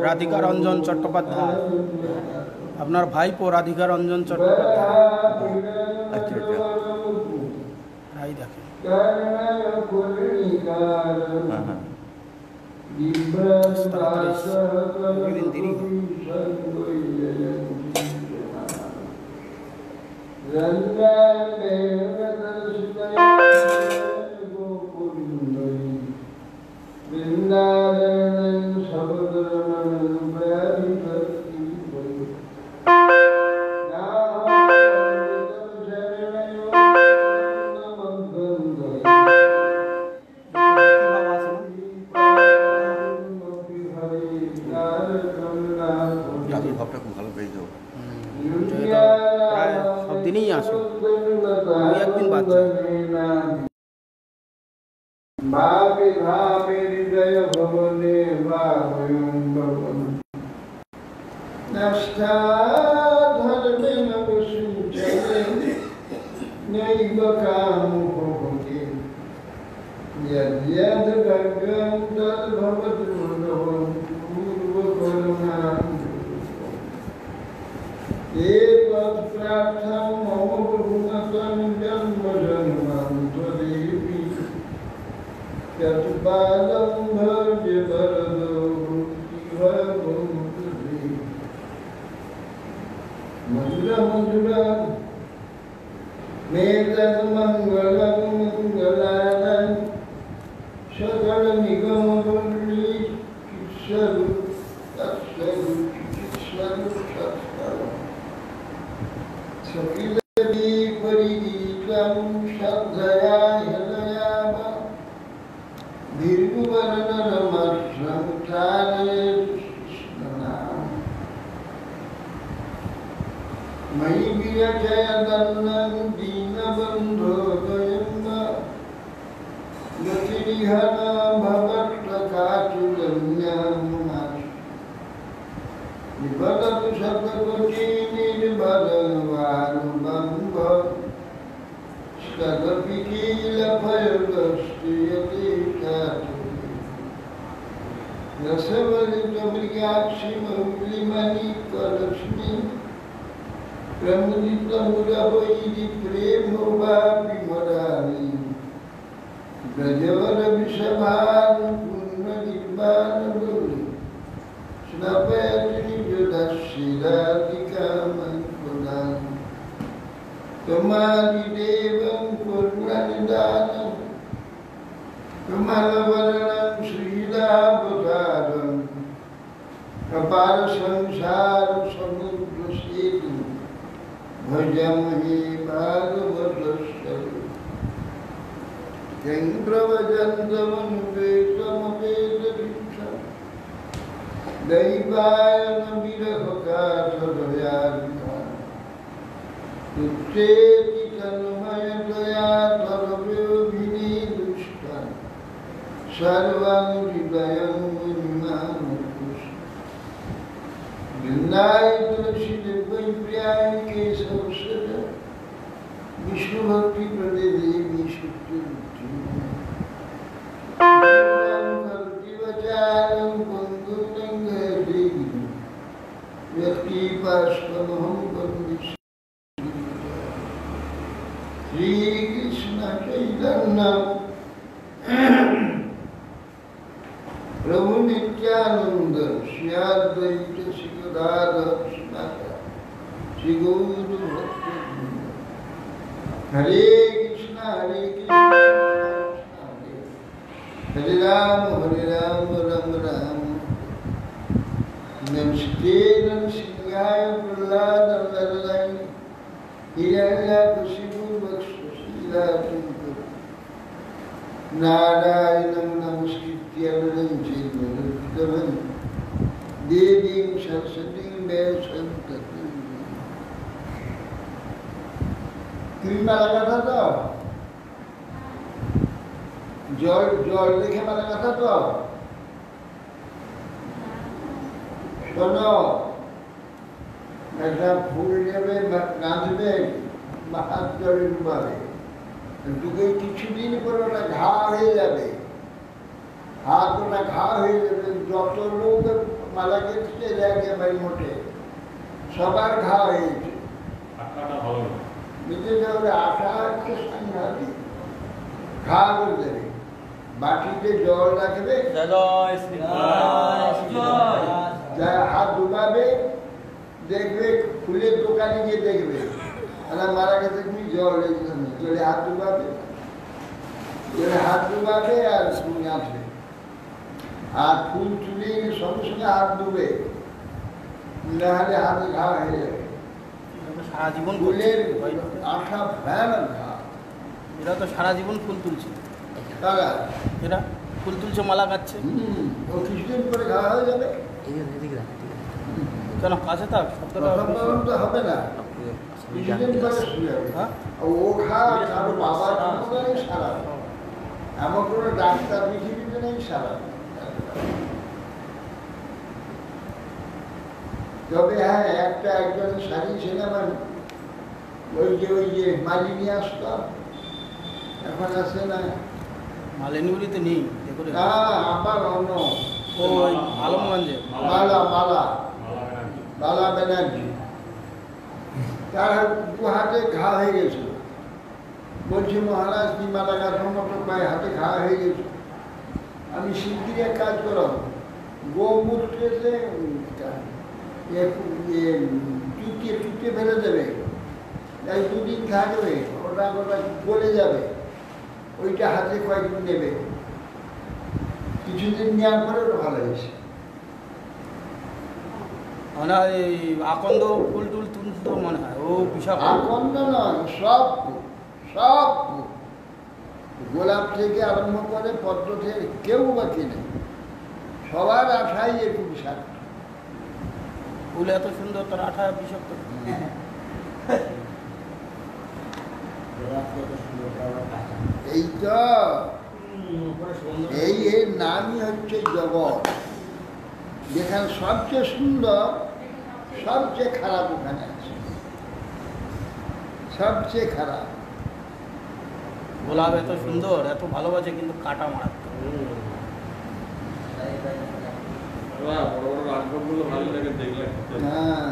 রাধিকা রঞ্জন চট্টোপাধ্যায় আপনার ভাইপো রাধিকা রঞ্জন চট্টোপাধ্যায়। আচ্ছা আচ্ছা, তাই দেখেন। হ্যাঁ হ্যাঁ, একদিন দেরি ঠাকুর ভাবটা খুব ভালো পেয়েছো। প্রায় সব দিনেই আসে, দুই একদিন বাদ যায়। नमस्ते नरसिंहाय प्रह्लादवरदाय हिरण्याकशिपु वक्षुशीलातुं नारायणं नमस्कृत्य नरं चैव नरोत्तमं देवीं सरस्वतीं व्यासं ततो তুমি মালা কথা তো জল জল দেখে মালা কথা তো শোনো একটা ফুল নেবে নাচবে হাত জলে ডুবাবে ডুবে কিছুদিন পরে ওটা ঘা হয়ে যাবে হাত ওটা ঘা হয়ে যাবে যত লোক মালা গেছে দেখে ভাই মোটে সবার ঘা হয়েছে নিতে যাবে আশা হচ্ছে সাংঘাতিক ঘা করে দেবে বাটিতে জল রাখবে হাত ডুবাবে দেখবে ফুলের দোকানে গিয়ে দেখবে মারা গেছে তুমি জল জলে হাত ডুবাবে জলে হাত ডুবাবে আর আসবে আর ফুল তুলে সঙ্গে সঙ্গে হাত ডুবে নাহলে হাতে ঘা হয়ে যাবে সারা জীবন ফুলের আঠা ভয়ানক ঘা এরা তো সারা জীবন ফুল তুলছে তারা এরা ফুল তুলছে মালা খাচ্ছে ও কিছুদিন পরে ঘা হয়ে যাবে কেন কাছে থাক শব্দটা তো হবে না কিছুদিন পরে শুয়ে যাবে হ্যাঁ ও ঘা কারো বাবার নেই সারা এমন কোনো ডাক্তার পৃথিবীতে নেই সারা তবে হ্যাঁ একটা একজন শাড়ি সিনেমা ওই যে মালিনী আসতাম এখন আসে না মালিনীগুলিতে নেই দেখো রে। আবার অন্য ওই আলমগঞ্জে মালা মালা মালা ব্যানার্জি তার দু হাতে ঘা হয়ে গেছিল বলছি মহারাজ কি মালা গাঁথার মতো পায়ে হাতে ঘা হয়ে গেছে আমি শিগগিরি এক কাজ করো গোমূত্রেতে চুটিয়ে চুটিয়ে ফেলে দেবে তাই দুদিন থাকবে ওটা ওটা গলে যাবে ওইটা হাতে কয়েকদিন নেবে কিছুদিন নেওয়ার পরে ওটা ভালো হয়েছে মানে এই আকন্দ ফুল টুল তুলছে তো মনে হয় ও বিশাল আকন্দ নয় সব সব গোলাপ থেকে আরম্ভ করে পদ্ম থেকে কেউ বাকি নেই সবার আশাই একটু বিষাক্ত ফুল এত সুন্দর তার আঠা বিষাক্ত এই তো এই এর নামই হচ্ছে জগৎ যেখানে সবচেয়ে সুন্দর সবচেয়ে খারাপ ওখানে আছে সবচেয়ে খারাপ গোলাপ এত সুন্দর এত ভালোবাসে কিন্তু কাটা মারাত্মক বড় বড় রাজভোগগুলো ভালো লাগে দেখলে হ্যাঁ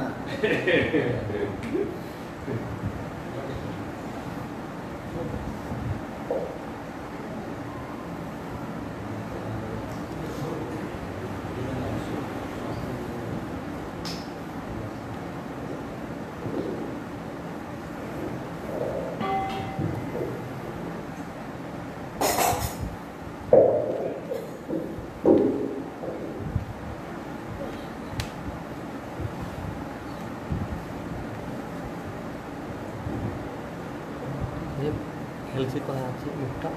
হেলসির কথা আছে মুখটা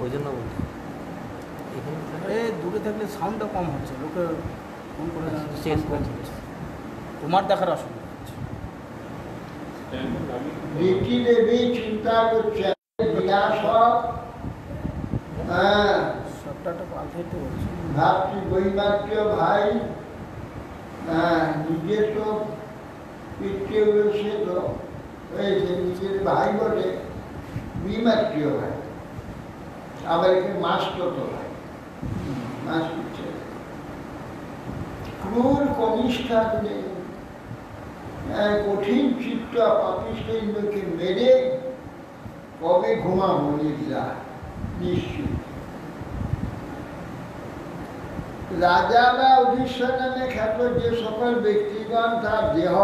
ওই জন্য বলছি এখানে আরে দূরে থাকলে সাউন্ডটা কম হচ্ছে লোকে ফোন করে চেঞ্জ কম হচ্ছে তোমার দেখার অসুবিধা হচ্ছে নীতি দেবী চিন্তা করছে বিনাশ হ্যাঁ সবটাটা পাল্টাইতে বলছে ভাবছি বৈমাত্র ভাই নিজে তো পিঠে বসে তো হয়েছে নিজের ভাই বটে বিমাত্রীয় ভাই আবার একে মাস্ট তো ভাই মাস্ট ক্রূর কনিষ্ঠা নেই কঠিন চিত্ত পাপিষ্ঠকে মেরে কবে ঘুমাবো নিদ্রা নিশ্চিত রাজা বা অধীশ্বর নামে খ্যাত যে সকল ব্যক্তিগণ তার দেহ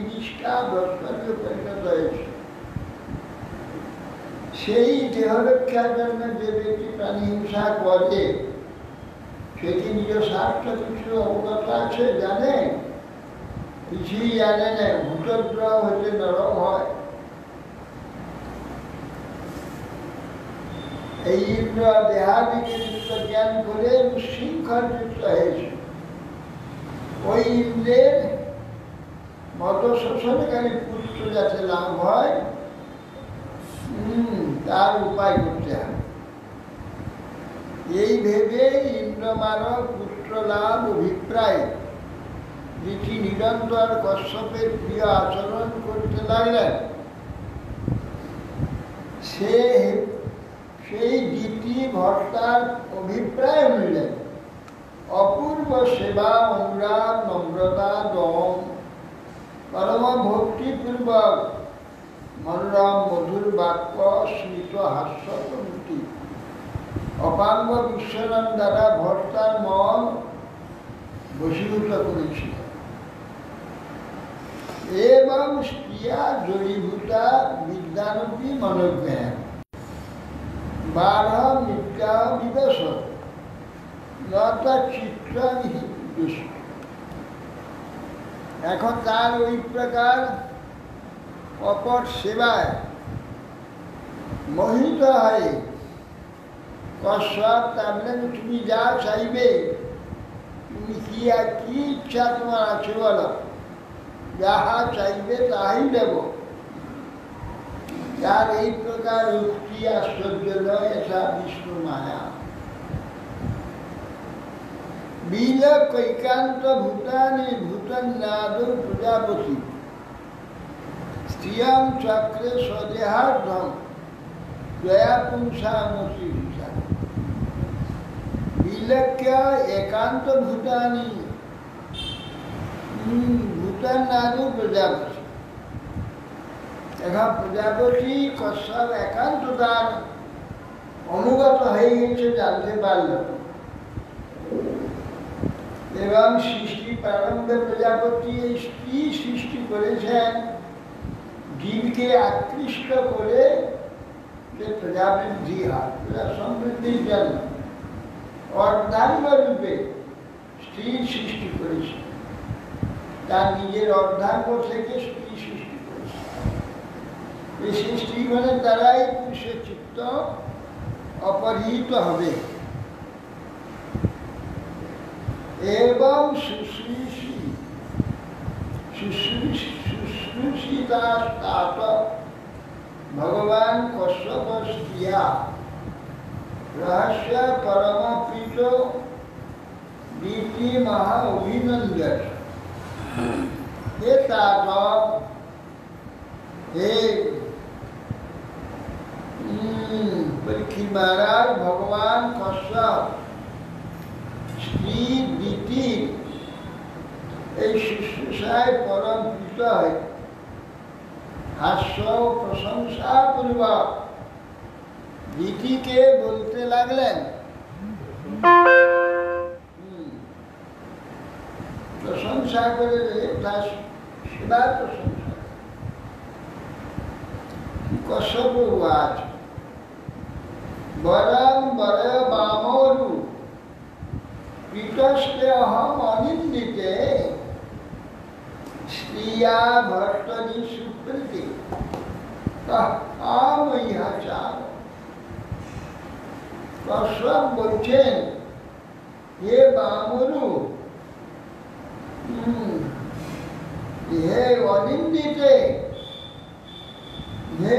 নিষ্ঠা ব্রহ্মচার্য পরিণত হয়েছে সেই দেহ রক্ষার জন্য যে ব্যক্তি প্রাণী হিংসা করে সে কি নিজ স্বার্থ কিছু অবগত আছে, জানে? কিছুই জানে না। ভূতের গ্রহ হইতে নরম হয়। এই ইন্দ্র দেহাদিকে যুক্ত জ্ঞান করে শৃঙ্খল যুক্ত হয়েছে। ওই ইন্দ্রের মত শোষণকারী পুত্র যাতে লাভ হয়, তার উপায় করতে হবে। এই ভেবে ইন্দ্রমার পুত্র লাভ অভিপ্রায় ঋষি নিরন্তর কশ্যপের প্রিয় আচরণ করতে লাগলেন। সেই দ্বিতি ভর্তার অভিপ্রায় মিললেন অপূর্ব সেবা, অনুরাগ, নম্রতা, দম, পরম ভক্তিপূর্বক মনোরম মধুর বাক্য, স্মিত হাস্য প্রভৃতি অপাঙ্গ বিশ্বরণ দ্বারা ভর্তার মন বশীভূত করেছিল। এবং স্ত্রিয়া জড়ীভূতা বিদ্যানপী মনোজ্ঞান 12 মিথ্যা বিবেশ নতা চিত্র। এখন তার ওই প্রকার অপর সেবায় মোহিত হয় কশ্যপ। তার মানে তুমি যা চাইবে, তুমি কি ইচ্ছা তোমার আছে বলো, যাহা চাইবে তাহাই দেব। যার এই প্রকার উক্তি আশ্চর্য নয়, এটা বিষ্ণু মায়া। বিল কৈকান্ত ভূতানি ভূতন্নাদ প্রজাপতি স্ত্রিয়ং চক্রে স্বদেহার্ধম জয়া পুংসামতি ভিষা। বিলক্য একান্ত ভূতানি ভূতন্নাদ প্রজাপতি। এখন প্রজাপতি কশ্যপ একান্ত তার অনুগত হয়ে গেছে, জানতে পারল। এবং সৃষ্টি প্রারম্ভে প্রজাপতি এই স্ত্রী সৃষ্টি করেছেন জীবকে আকৃষ্ট করে, যে প্রজাবৃদ্ধি হয়, প্রজা সমৃদ্ধির জন্য অর্ধাঙ্গ রূপে স্ত্রী সৃষ্টি করেছে। তার নিজের অর্ধাঙ্গ থেকে স্ত্রী সৃষ্টি করেছে। এই সৃষ্টি মানে দ্বারাই পুরুষের চিত্ত অপহৃত হবে। এবং শুশ্রূষিতাস্তাত ভগবান কশ্যপ স্ত্রিয়া রহস্য পরমপ্রীত দ্বিতীয় মহা অভিনন্দন। হে তাত, হে পরীক্ষিত মহারাজ, ভগবান কশ্যপ স্ত্রী দ্বিতীয় এই শুশ্রূষায় পরম প্রীত হয়। হাস্য প্রশংসা পূর্বক দ্বিতীকে বলতে লাগলেন, প্রশংসা করে তার সেবা প্রশংসা। কশ্যপ উবাচ বরং বর বামরু পীতস্তে অহম অনিন্দিতে স্ত্রিয়া ভর্তনি সুপ্রীতি ইহাচার। কশ্যপ বলছেন, হে বামরু, হে অনিন্দিতে, হে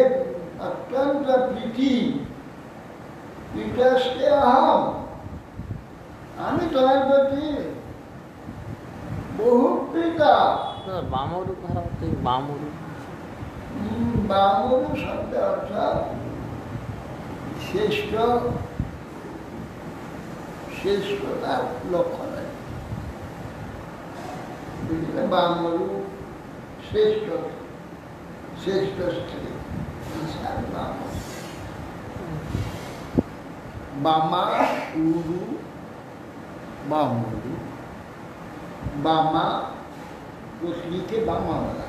অত্যন্ত প্রীতি, পীতস্তে অহম, আমি তোমার প্রতি বহু প্রীতা। বামরু বামরু বামরু শব্দ অর্থ শ্রেষ্ঠ, শ্রেষ্ঠতার লক্ষণ। বামরু শ্রেষ্ঠ, শ্রেষ্ঠ স্ত্রী। বামা উরু বামরু। বামা পত্নীকে বামা বলা,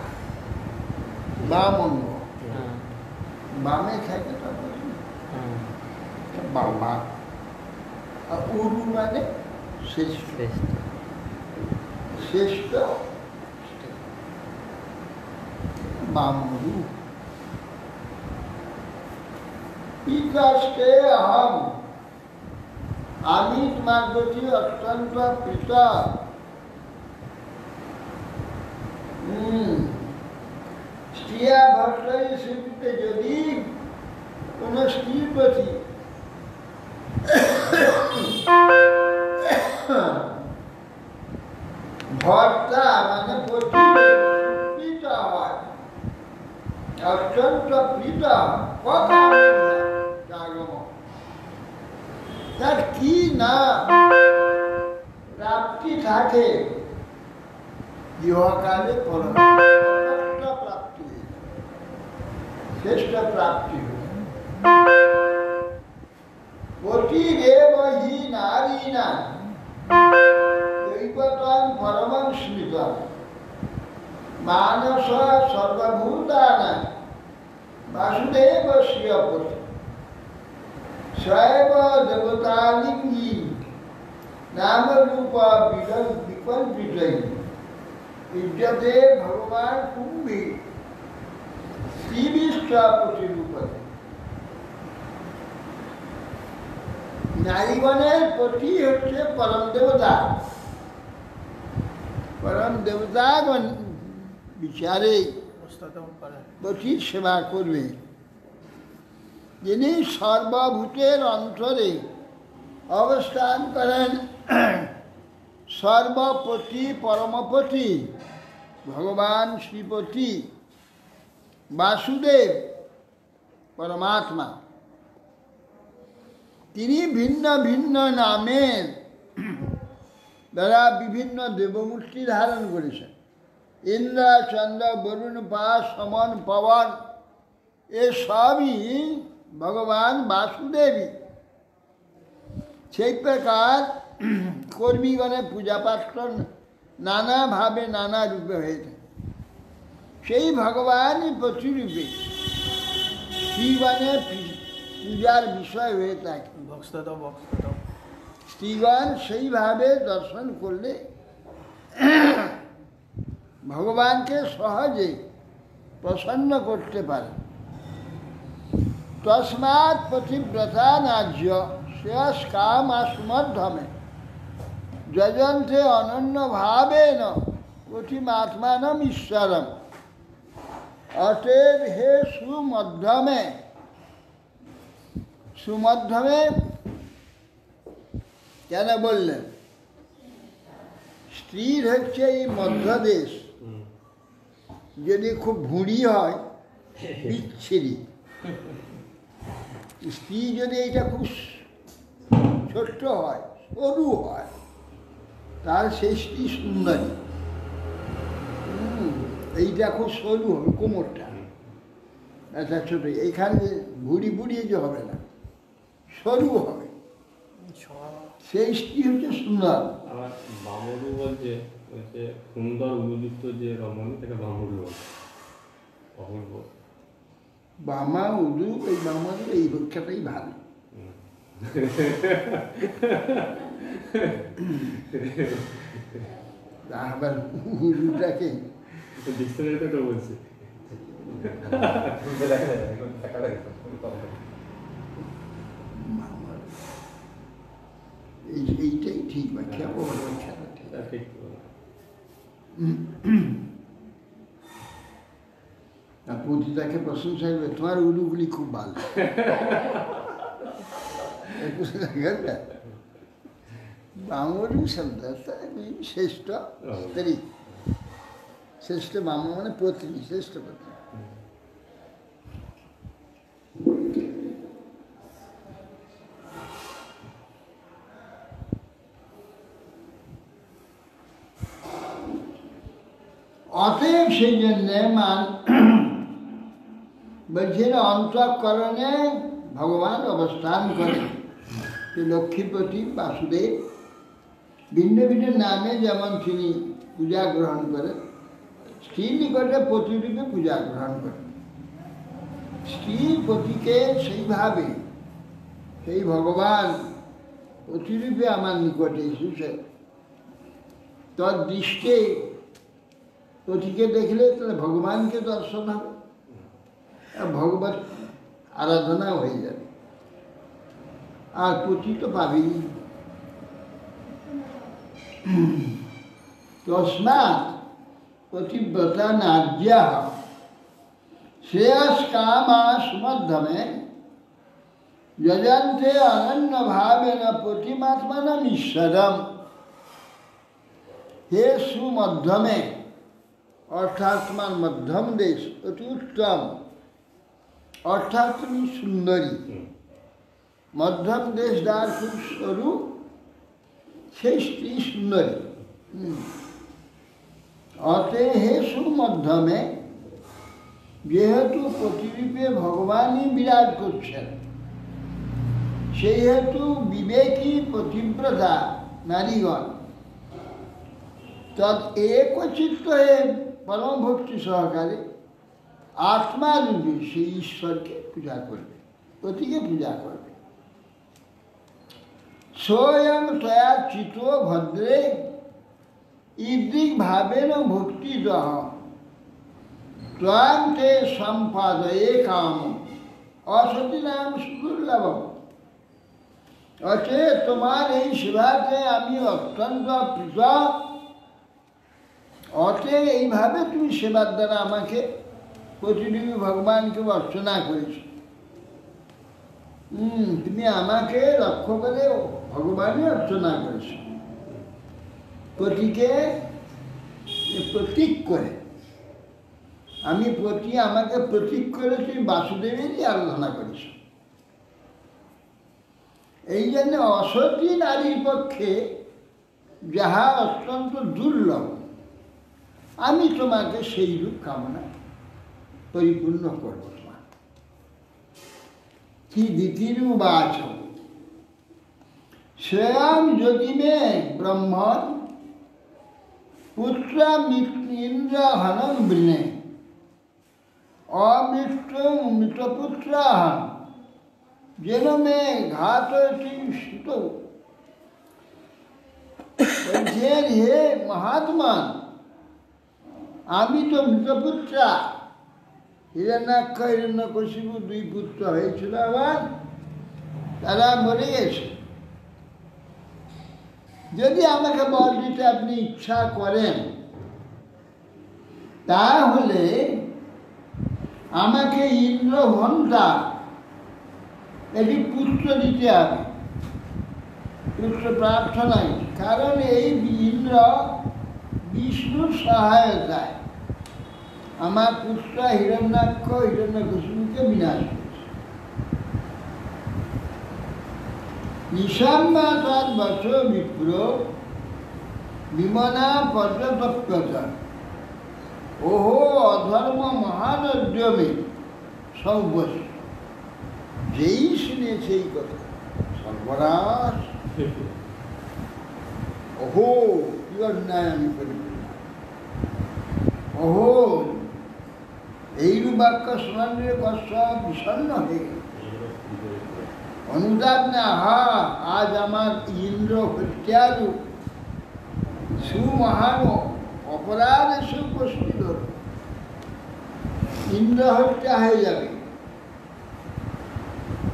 বাম অঙ্গ, বামে থাকে বামা। আর উরু মানে শ্রেষ্ঠ শ্রেষ্ঠ শ্রেষ্ঠ বামরু পিতাস্তে অহম, আমি তোমার প্রতি অত্যন্ত পিতা। স্ত্রিয়া ভর্তাই স্মৃতিতে যদি কোন স্ত্রীর প্রতি ভর্তা মানে প্রতি পিতা হয়, অত্যন্ত পিতা, কথা তার কি না প্রাপ্তি থাকে, ইহকালে প্রাপ্তি, শ্রেষ্ঠ প্রাপ্তি অতিরেব হি নারীণা দৈবতাং পরমং স্মৃতং মানস সর্বভূতানাং বাসুদেবস্য পতি স্বয়ং দেবতালিঙ্গী নামরূপ বিকল্পিতৈ বিদ্যতে ভগবান কুম্ভী শ্রীবিষ্ণুপতিরূপতে। নারীগণের পতি হচ্ছে পরম দেবতা। পরম দেবতাগণ বিচারে পতির সেবা করবে, যিনি সর্বভূতের অন্তরে অবস্থান করেন, সর্বপতি পরমপতি ভগবান শ্রীপতি বাসুদেব পরমাত্মা। তিনি ভিন্ন ভিন্ন নামের দ্বারা বিভিন্ন দেবমূর্তি ধারণ করেছেন। ইন্দ্র, চন্দ্র, বরুণ, পাশ, সমন, পবন এসবই ভগবান বাসুদেবী। সেই প্রকার কর্মীগণের পূজা পাঠ নানাভাবে নানা রূপে হয়েছে। সেই ভগবানই প্রতিরূপে শ্রীগণের পূজার বিষয় হয়ে থাকে। স্ত্রীগণ সেইভাবে দর্শন করলে ভগবানকে সহজে প্রসন্ন করতে পারে। তস্মাৎ পতিব্রতা নার্য শ্রেয়স কাম আসুমধ্যমে যজন্তে অনন্য ভাবেন পতিমাত্মানম ঈশ্বরম। অতএব হে সুমধ্যমে, সুমধ্যমে কেন বললেন? স্ত্রীর হচ্ছে এই মধ্যদেশ, যদি খুব ভুঁড়ি হয় বিচ্ছিরি, স্ত্রী যদি এইটা খুব ছোট্ট হয়, সরু হয়, তার সেই স্ত্রী সুন্দরী। এইটা খুব সরু হবে, কোমরটা আচ্ছা ছোট, এইখানে ভুড়ি বুড়িয়ে যে হবে না, সরু হবে, সেই স্ত্রী হচ্ছে সুন্দর। আমার বামরু বলছে সুন্দর উপযুক্ত যে রমণী তাকে বামরু বলছে, অপূর্ব। বামা উদু, এই বামাদের এই রক্ষাটাই ভালো। আবার উদুটাকে ডিকশনারিতে তো বলছে এইটাই ঠিক ব্যাখ্যা, ব্যাখ্যাটা ঠিক। পতিতাকে প্রশংসা করবে, তোমার উলুগুলি খুব ভালো। বামরু শব্দ শ্রেষ্ঠ স্ত্রী, শ্রেষ্ঠ বাম মানে পত্নী, শ্রেষ্ঠ পত্নী। অতএব সেই জন্যে বলছেন অন্তঃকরণে ভগবান অবস্থান করেন। লক্ষ্মীপতি বাসুদেব ভিন্ন ভিন্ন নামে যেমন তিনি পূজা গ্রহণ করেন, স্ত্রীর নিকটে পতিরূপে পূজা গ্রহণ করেন। স্ত্রী পতিকে সেইভাবে সেই ভগবান প্রতিরূপে আমার নিকটে এসেছে, তোর দৃষ্টে পতিকে দেখলে তাহলে ভগবানকে দর্শন হবে, আর ভগবত আরাধনা হয়ে যাবে, আর পতি তো পাবেই। তস্মাৎ পতিব্রতা নার্যা শ্রেয়স কামাস মধ্যমে যজন্তে অনন্য ভাবেন প্রতিমাত্মনম ঈশ্বরম। হে সুমধ্যমে, অর্থাৎ তোমার মধ্যম দেশ অতি উত্তম, অর্থাৎ তুমি সুন্দরী। মধ্যম দেশ দ্বার খুব সরু, সেই স্ত্রী সুন্দরী। অতএ হে সুমধ্যমে, যেহেতু প্রতিরূপে ভগবানই বিরাজ করছেন, সেই হেতু বিবেকী পতিব্রতা নারীগণ তৎ একচিত্ত হয়ে পরম ভক্তি সহকারে আত্মারূপে সেই ঈশ্বরকে পূজা করবে, পতিকে পূজা করবে। স্বয়ং তয়া চিত ভদ্রে ঈদৃক ভাবেন ভক্তি দহ ত্বং তে সম্পাদয়ে কাম অসতি নাম সুদুর্লভম। অতএব তোমার এই সেবাতে আমি অত্যন্ত প্রীত, অতএব এইভাবে তুমি সেবার দ্বারা আমাকে প্রতিদিন ভগবানকে অর্চনা করেছ। তুমি আমাকে লক্ষ্য করে ভগবানই অর্চনা করেছ, পতিকে প্রতীক করে। আমি পতি আমাকে প্রতীক করে তুমি বাসুদেবেরই আরাধনা করেছ। এই জন্য অসতী নারীর পক্ষে যাহা অত্যন্ত দুর্লভ, আমি তোমাকে সেই রূপ কামনা পরিপূর্ণ করব। তোমার কি দ্বিতীয়বাচ স্বয়ং জ্যোতিমে ব্রহ্মণ পুত্র ইন্দ্র হনম বৃণে অমৃত মৃতপুত্র যেন মে ঘাত সুত। বলছেন হে মহাত্মা, আমি তো মৃতপুত্রা, হিরণ্যাক্ষ হিরণ্যকশিপু দুই পুত্র হয়েছিল আমার, তারা মরে গেছে। যদি আমাকে বল দিতে আপনি ইচ্ছা করেন, তাহলে আমাকে ইন্দ্রঘণ্টা এটি পুত্র দিতে হবে, পুত্র প্রার্থনায়। কারণ এই ইন্দ্র বিষ্ণুর সহায়তায় আমার পুত্র হিরণ্যাক্ষ হিরণ্যকশিপুকে বিনাশ করেছে। নিশাম্বাদ বছর বিপ্র বিমনা পর্যটপ্যত ওহো অধর্ম মহানদ্যমে সৌবস। যেই শুনে সেই কথা সর্বনাশ, ওহো কি অন্যায় আমি করি, ওহো এইরূপ বাক্য শোনালে কষ্ট বিষণ্ণ হয়ে গেল। অনুতাপ না, আহা আজ আমার ইন্দ্র হত্যারু সুমহান অপরাধ এসে উপস্থিত হল, ইন্দ্র হত্যা হয়ে যাবে।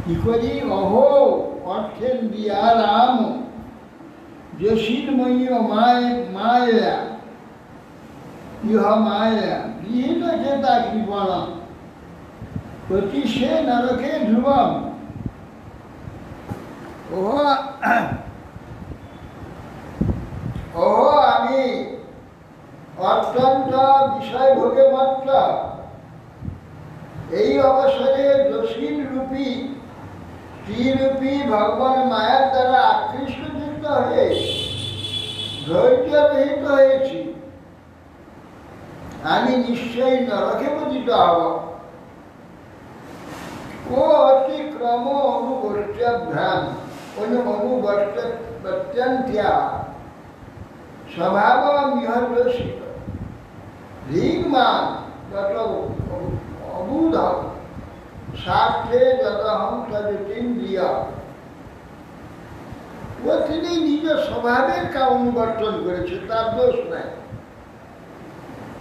কি করি? অহো অর্থেন দিয়া রাম যশীর্ময়ী মায়া ইহ মায়া বিহীন চেতা কৃপণ প্রতিশে নরকে ধ্রুবম। ওহো আমি অত্যন্ত বিষয় ভোগে মত্ত, এই অবসরে দোষীর রূপী স্ত্রীরূপী ভগবান মায়ার দ্বারা আকৃষ্ট চিত্ত হয়ে ধৈর্য রহিত হয়েছি। আমি নিশ্চয়ই নরকে পতিত হব। ও অতিক্রম অনুগোষ্ঠভ্রাম অনুগত্যন্ত্যা স্বভাব মিহরসিত ঋগ্মান যত অবুধ স্বার্থে যতহং তদিন্দ্রিয় ও তিনি নিজ স্বভাবের অনুবর্তন করেছে, তার দোষ নাই।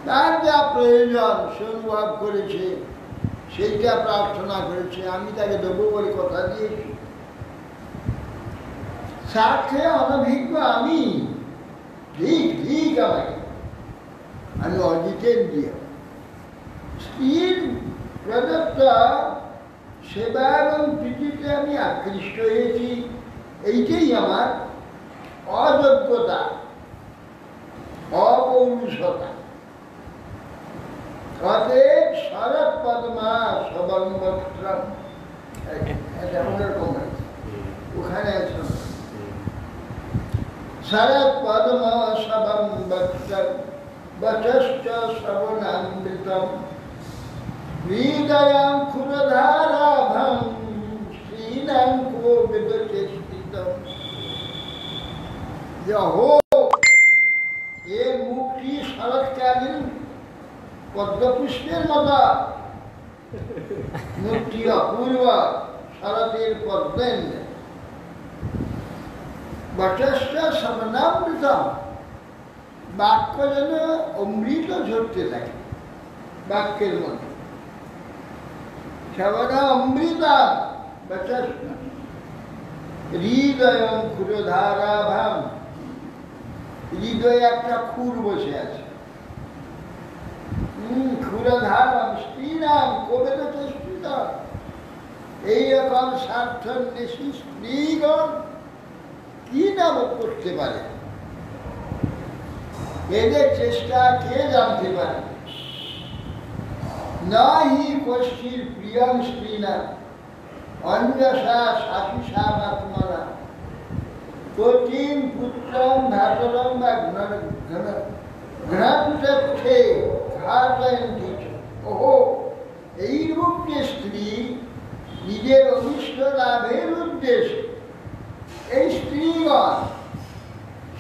তার যা প্রয়োজন সে অনুভব করেছে, সেইটা প্রার্থনা করেছে, আমি তাকে দেবো বলে কথা দিয়েছি। সাথে অনভিজ্ঞ আমি, ঠিক ঠিক আমি অজিতেন্দ্রিয়। স্ত্রীর প্রদত্ত সেবা এবং প্রীতিতে আমি আকৃষ্ট হয়েছি, এইটাই আমার অযোগ্যতা, অপৌরুষতা। অতএব শরৎ পদ্মা সবঙ্গত্রম, ওখানে আছে শরৎ পদ্ম সবঙ্গত্রম বচশ্চ শ্রবণামৃতম হৃদয়ং ক্ষুরধারাভং শ্রীনাং কোবিদচেষ্টিতম। যহো এ মুখটি শরৎকালীন পদ্মপুষ্পের মতো, মুখটি অপূর্ব শরতের পদ্মের। বচশ্চ শ্রবণামৃতম, বাক্য যেন অমৃত ঝরতে থাকে বাক্যের মধ্যে। শ্রবণ অমৃতা বচশ্চ হৃদয়ং ক্ষুরধারাভাং, হৃদয়ে একটা খুর বসে আছে। ক্ষুরধারাম স্ত্রীরাম কোবেদ চেষ্টিত, এইরকম স্বার্থন্বেষী স্ত্রীগণ কি না করতে পারে, এদের চেষ্টা কে জানতে পারে। না হি কশ্চির প্রিয়ং স্ত্রীনা অন্যসা সাশুষামাত্মনা কঠিন পুত্রম ধাতরম বা ঘ্রান্তক্ষে ঘাতয়ন্তি। ওহো, এইরূপ যে স্ত্রী নিজের অভিষ্ট লাভের উদ্দেশ্যে, এই স্ত্রীগণ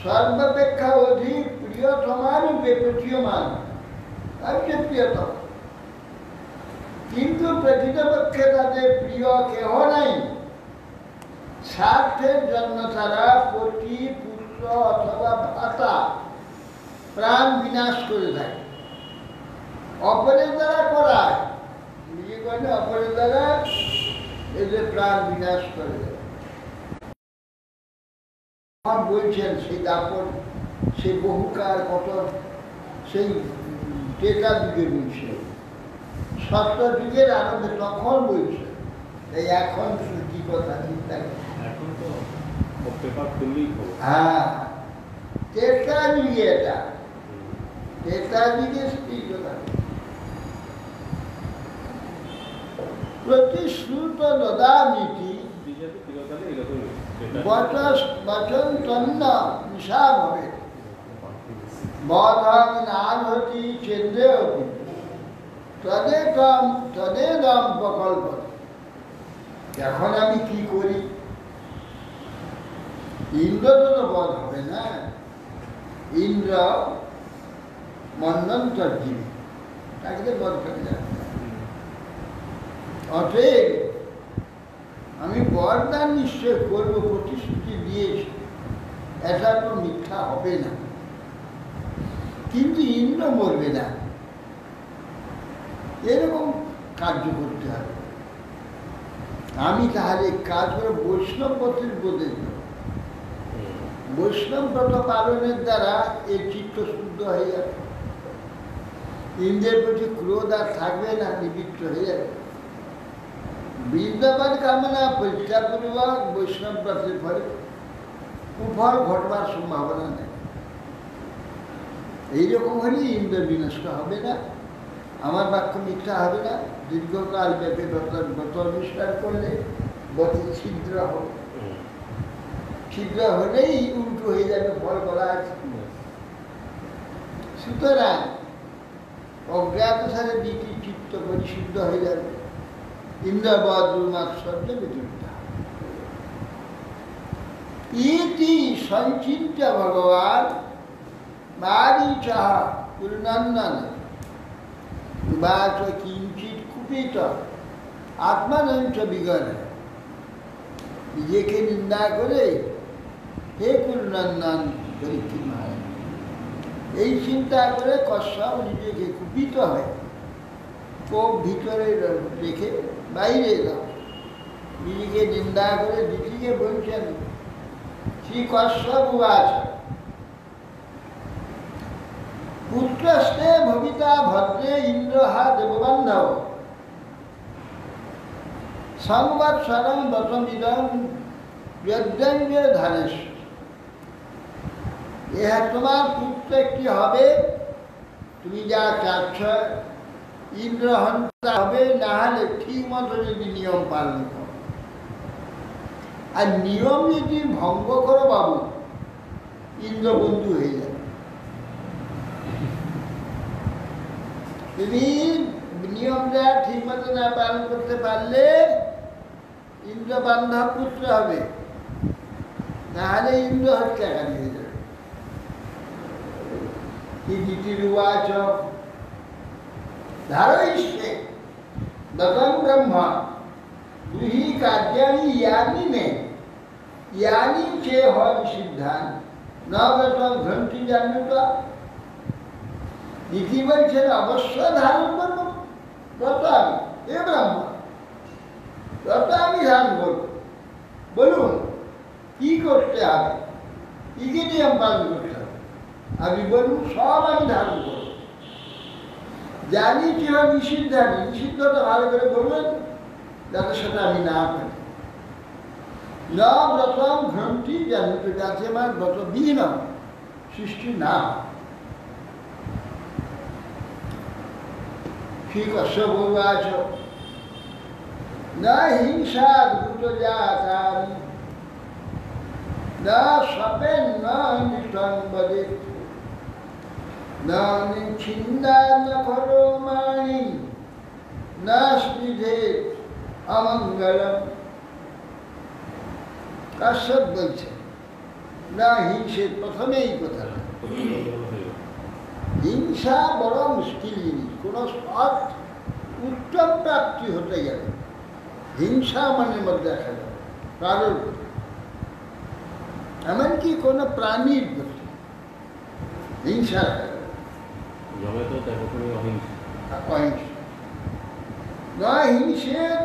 সর্বাপেক্ষা অধিক প্রিয়তমার রূপে প্রতীয়মান, সবচেয়ে প্রিয়তম। কিন্তু প্রকৃতপক্ষে তাদের প্রিয় কেহ নাই। স্বার্থের জন্য তারা পতি, পুত্র অথবা ভাতা প্রাণ বিনাশ করে থাকে। অপরের দ্বারা করায়, নিজে করে অপরের দ্বারা এদের প্রাণ বিনাশ করে দেয়। বলছেন সেই দাপট, সেই বহুকার কত, সেই টেকা যুগে বলছে, সত্য যুগের আনন্দে তখন বলছে। এই এখন কি কথা চিন্তা করে, হ্যাঁ টেকা যুগে, এটা টেকা যুগে স্ত্রী কথা। প্রতিশ্রুত দদামিতি বচন তন্ন নিশা ভবে বধং নাঘতি চেন্দ্রেয়তি তদেদম প্রকল্প। এখন আমি কি করি? ইন্দ্র তো বধ হবে না, ইন্দ্র মন্বন্তর জীবী, তাকে বধ করে যাবে। অতএব আমি বরদান নিশ্চয় করবো, প্রতিশ্রুতি দিয়েছি, এটা তো মিথ্যা হবে না। কিন্তু ইন্দ্র মরবে না, এরকম কার্য করতে হবে। আমি তাহলে কাজ করে বৈষ্ণব পথের বোধে, বৈষ্ণব ব্রত পালনের দ্বারা এর চিত্ত শুদ্ধ হয়ে যাবে, ইন্দ্রের প্রতি ক্রোধ আর থাকবে না, নিবৃত্ত হয়ে যাবে। বৃন্দাবন কামনা পরিত্যাগপূর্বক বৈষ্ণব ব্রতের ফলে কুফল ঘটবার সম্ভাবনা নেই। এইরকম হলে ইন্দ্র বিনষ্ট হবে না, আমার বাক্য মিথ্যা হবে না। দীর্ঘকাল ব্যাপী ব্রত অনুষ্ঠান করলে গতি ছিদ্র হবে, ছিদ্র হলেই উল্টো হয়ে যাবে, ফল বলা আছে। সুতরাং অজ্ঞাত সাথে দ্বিতীয় চিত্ত পরিশুদ্ধ হয়ে যাবে, ইন্দ্রবদ্রুমাৎসর্য বিদ্যুৎ। ইতি সঞ্চিন্ত্য ভগবান মারীচः পুরনন্দন উবাচ কিঞ্চিৎ কুপিত আত্মানঞ্চ বিগড়ে। নিজেকে নিন্দা করে হে কুলনন্দন পরীক্ষিত মহারাজ। এই চিন্তা করে কশ্যপ নিজেকে কুপিত হয়, কোপ ভিতরে রেখে বাইরে এলাম, নিজেকে নিন্দা করে দিদিকে বলছেন, শ্রী কশ্যপ উবাচ পুত্রস্তে ভবিতা ভদ্রে ইন্দ্রহা দেববান্ধব সংবৎসরং দশমিদং যজ্ঞে ধারেশ। তোমার পুত্র একটি হবে, তুমি যা চাচ্ছ, ইন্দ্রহন্তা হবে, না হলে ঠিক মতো যদি নিয়ম পালন করো। আর নিয়ম যদি ভঙ্গ করো বাবু, ইন্দ্রবন্ধু হয়ে যাবে। তুমি নিয়মটা ঠিক মতো না পালন করতে পারলে ইন্দ্র বান্ধব পুত্র হবে, নাহলে ইন্দ্র হত্যাকারী হয়ে যাবে। নীতিরুবাচ ধারয়িষ্যে দতং ব্রহ্মা দুহি কার্যাণি ইয়ানি মে ইয়ানি চে হয় সিদ্ধান নগতং ঘন্টি জান্যত। নীতি বলছেন অবশ্য ধারণ করবো ব্রত, আমি এ ব্রহ্ম ব্রত আমি ধারণ করব। বলুন কি করতে হবে, কি কি নিয়ম পালন করতে হবে, আমি বলুন সব আমি ধারণ করব। জানি কি হয় নিষিদ্ধ, আমি নিষিদ্ধটা ভালো করে বলবেন যাতে সেটা আমি না পারি। ন ব্রতম ঘন্টি জানি তো যাতে আমার ব্রত বিহীন সৃষ্টি না হয়। ঠিক অশ্বভাচ না হিংসা দ্রুত জাতাম না সপেন না নিঃসংবদে না নিচ্ছিন্দা না করমাণি না স্নিধে অমঙ্গলম। কাশ্যপ বলছে না হিংসের প্রথমে এই কথাটা। হিংসা বড় মুশকিল জিনিস। কোনো সৎ উত্তম প্রাপ্তি হতে গেলে হিংসা মনের মধ্যে দেখা যাবে, কারোর এমনকি কোনো প্রাণীর প্রতি হিংসা হিংসের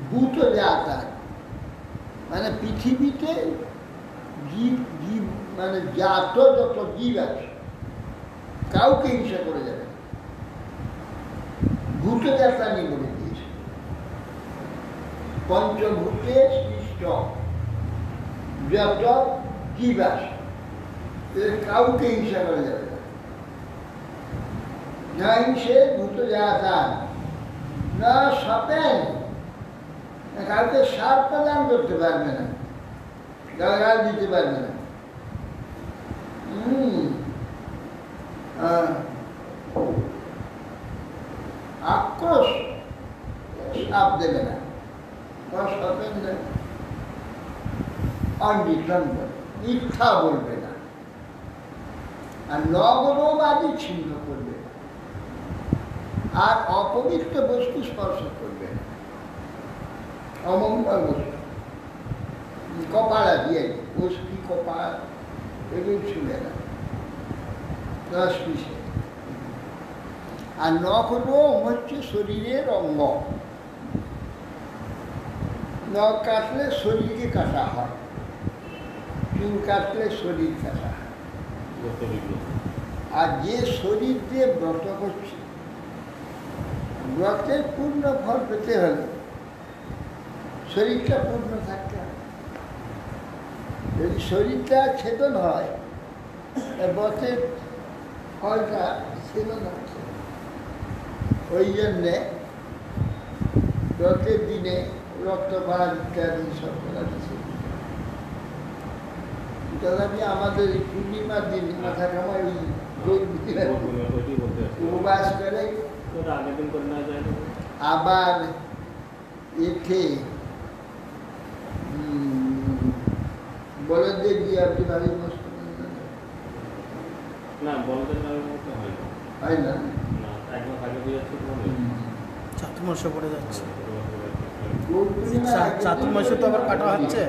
ভূত জাতার মানে পৃথিবীতে জীব জীব মানে জাত যত জীব আছে কাউকে হিংসা করে যাবে, ভূত জাতানি বলে দিয়েছে। পঞ্চভূতে সৃষ্ট যত জীব আছে কাউকে হিংসা করে যাবে না। হিংসে ভূত জাতান না সপেন, কাউকে সাপ প্রদান করতে পারবে না, গাল দিতে পারবে না। আক্রোশ সাপ দেবে না, সপেন দেবে। অনির্জন মিথ্যা বলবে না, আর নগরবাদী ছিন্ন করবে না, আর অপবিত্র বস্তু স্পর্শ করবে না, অমঙ্গল বস্তু কপালা দিয়ে বস্তি কপাল এগুলো ছুঁড়ে না, দশ পিসে। আর নখরোম হচ্ছে শরীরের অঙ্গ, নখ কাটলে শরীরকে কাটা হয়, চুল কাটলে শরীর কাটা হয়। আর যে শরীর দিয়ে ব্রত করছে, ব্রতের পূর্ণ ফল পেতে হলে শরীরটা পূর্ণ থাকতে হবে। যদি শরীরটা ছেদন হয়, ব্রতের ফলটা ছেদন হচ্ছে। ওই জন্যে ব্রতের দিনে রক্তপাত ইত্যাদি সব করা দিচ্ছে। তথাপি আমাদের পূর্ণিমার দিন মাথা কামায় উপবাস করে আবার এতে বলদের দিয়ে আপনি ভারী মস্ত হয় না, চাতুর্মাসে পড়ে যাচ্ছে, চাতুর্মাসে তো আবার কাটা হচ্ছে।